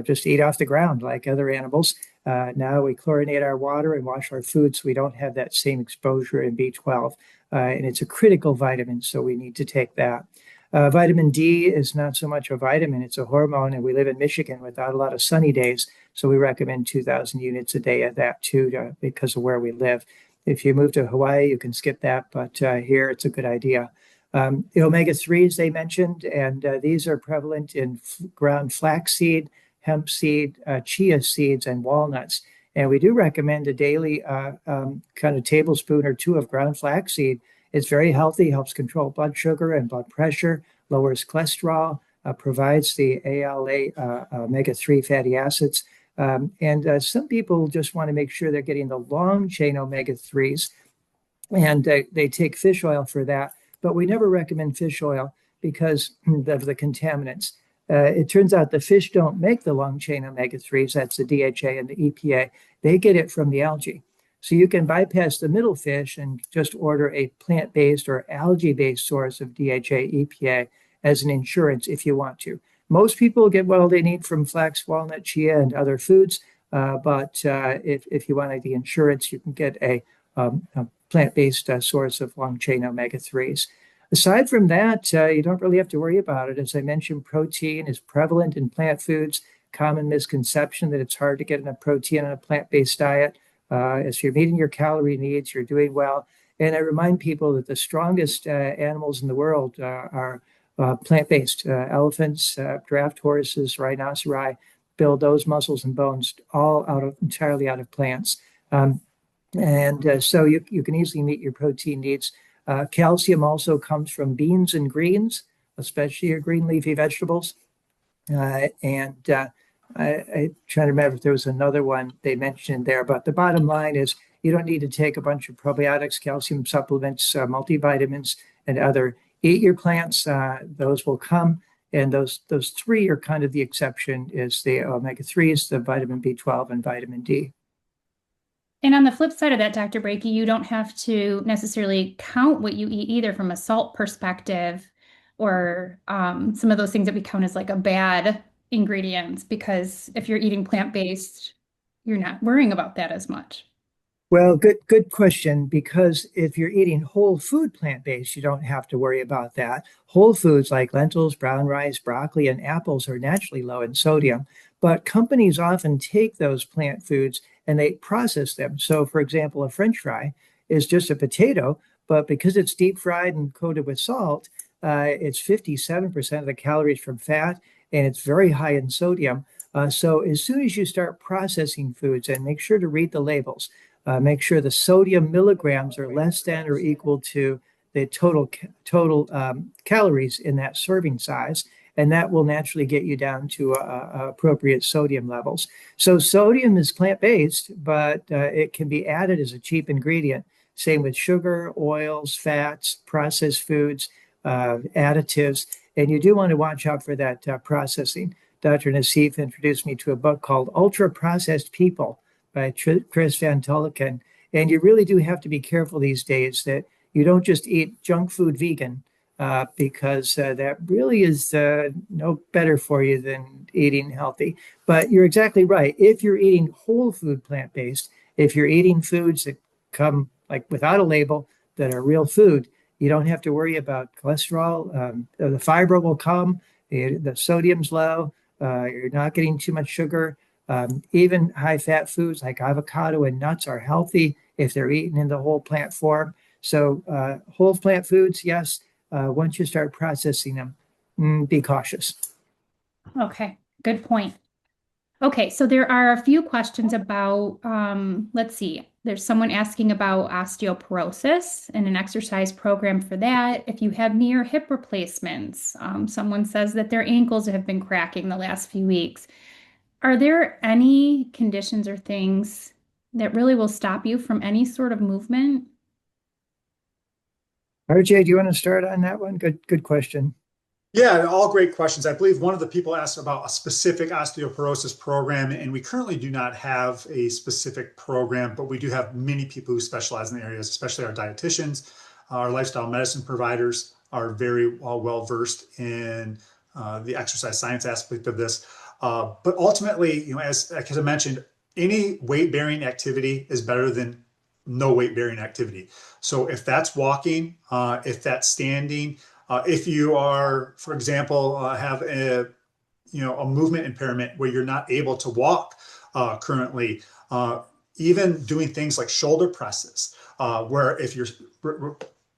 just eat off the ground like other animals. Now we chlorinate our water and wash our food so we don't have that same exposure in B12. And it's a critical vitamin, so we need to take that. Vitamin D is not so much a vitamin, it's a hormone, and we live in Michigan without a lot of sunny days, so we recommend 2,000 units a day of that too, because of where we live. If you move to Hawaii, you can skip that, but here it's a good idea. The omega-3s they mentioned, and these are prevalent in ground flaxseed, hemp seed, chia seeds, and walnuts. And we do recommend a daily kind of tablespoon or 2 of ground flaxseed. It's very healthy, helps control blood sugar and blood pressure, lowers cholesterol, provides the ALA omega-3 fatty acids. And some people just want to make sure they're getting the long chain omega-3s, and they take fish oil for that. But we never recommend fish oil because of the contaminants. It turns out the fish don't make the long chain omega-3s, that's the DHA and the EPA. They get it from the algae. So you can bypass the middle fish and just order a plant-based or algae-based source of DHA, EPA as an insurance if you want to. Most people get what they need from flax, walnut, chia, and other foods. But if you want the insurance, you can get a plant-based source of long-chain omega-3s. Aside from that, you don't really have to worry about it. As I mentioned, protein is prevalent in plant foods. Common misconception that it's hard to get enough protein on a plant-based diet. As you're meeting your calorie needs, you're doing well. And I remind people that the strongest animals in the world are plant-based. Elephants, draft horses, rhinoceri build those muscles and bones all entirely out of plants. So you can easily meet your protein needs. Calcium also comes from beans and greens, especially your green leafy vegetables. I'm trying to remember if there was another one they mentioned there, but the bottom line is you don't need to take a bunch of probiotics, calcium supplements, multivitamins, and other. Eat your plants; those will come, and those three are kind of the exception: is the omega-3s, the vitamin B12, and vitamin D. And on the flip side of that, Dr. Brakey, you don't have to necessarily count what you eat either from a salt perspective or some of those things that we count as like a bad ingredients, because if you're eating plant-based, you're not worrying about that as much. Well, good question, because if you're eating whole food plant-based, you don't have to worry about that. Whole foods like lentils, brown rice, broccoli, and apples are naturally low in sodium, but companies often take those plant foods and they process them. So, for example, a French fry is just a potato, but because it's deep fried and coated with salt, it's 57% of the calories from fat, and it's very high in sodium. So as soon as you start processing foods, and make sure to read the labels, make sure the sodium milligrams are less than or equal to the total calories in that serving size, and that will naturally get you down to appropriate sodium levels. So sodium is plant-based, but it can be added as a cheap ingredient. Same with sugar, oils, fats, processed foods, additives, and you do want to watch out for that processing. Dr. Nassif introduced me to a book called Ultra Processed People by Chris Van Tulleken. And you really do have to be careful these days that you don't just eat junk food vegan, because that really is no better for you than eating healthy. But you're exactly right. If you're eating whole food plant-based, if you're eating foods that come like without a label that are real food, you don't have to worry about cholesterol. The fiber will come, the sodium's low, you're not getting too much sugar. Even high-fat foods like avocado and nuts are healthy if they're eaten in the whole plant form. So whole plant foods, yes. Once you start processing them, be cautious. Okay, good point. Okay, so there are a few questions about, let's see, there's someone asking about osteoporosis and an exercise program for that. If you have knee or hip replacements, someone says that their ankles have been cracking the last few weeks. Are there any conditions or things that really will stop you from any sort of movement? RJ, do you want to start on that one? Good question. Yeah, all great questions. I believe one of the people asked about a specific osteoporosis program, and we currently do not have a specific program, but we do have many people who specialize in the areas, especially our dietitians. Our lifestyle medicine providers are very well versed in the exercise science aspect of this. But ultimately, as I mentioned, any weight-bearing activity is better than no weight-bearing activity. So if that's walking, if that's standing, if you are, for example, have a movement impairment where you're not able to walk currently, even doing things like shoulder presses, where if you're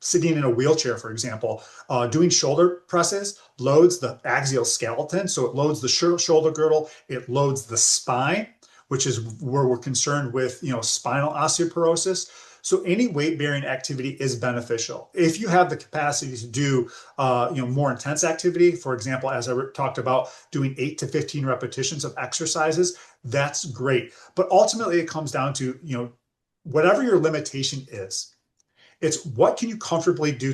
sitting in a wheelchair, for example, doing shoulder presses loads the axial skeleton. So it loads the shoulder girdle, it loads the spine, which is where we're concerned with, spinal osteoporosis. So any weight-bearing activity is beneficial. If you have the capacity to do, more intense activity, for example, as I talked about, doing 8 to 15 repetitions of exercises, that's great. But ultimately, it comes down to, whatever your limitation is, it's what can you comfortably do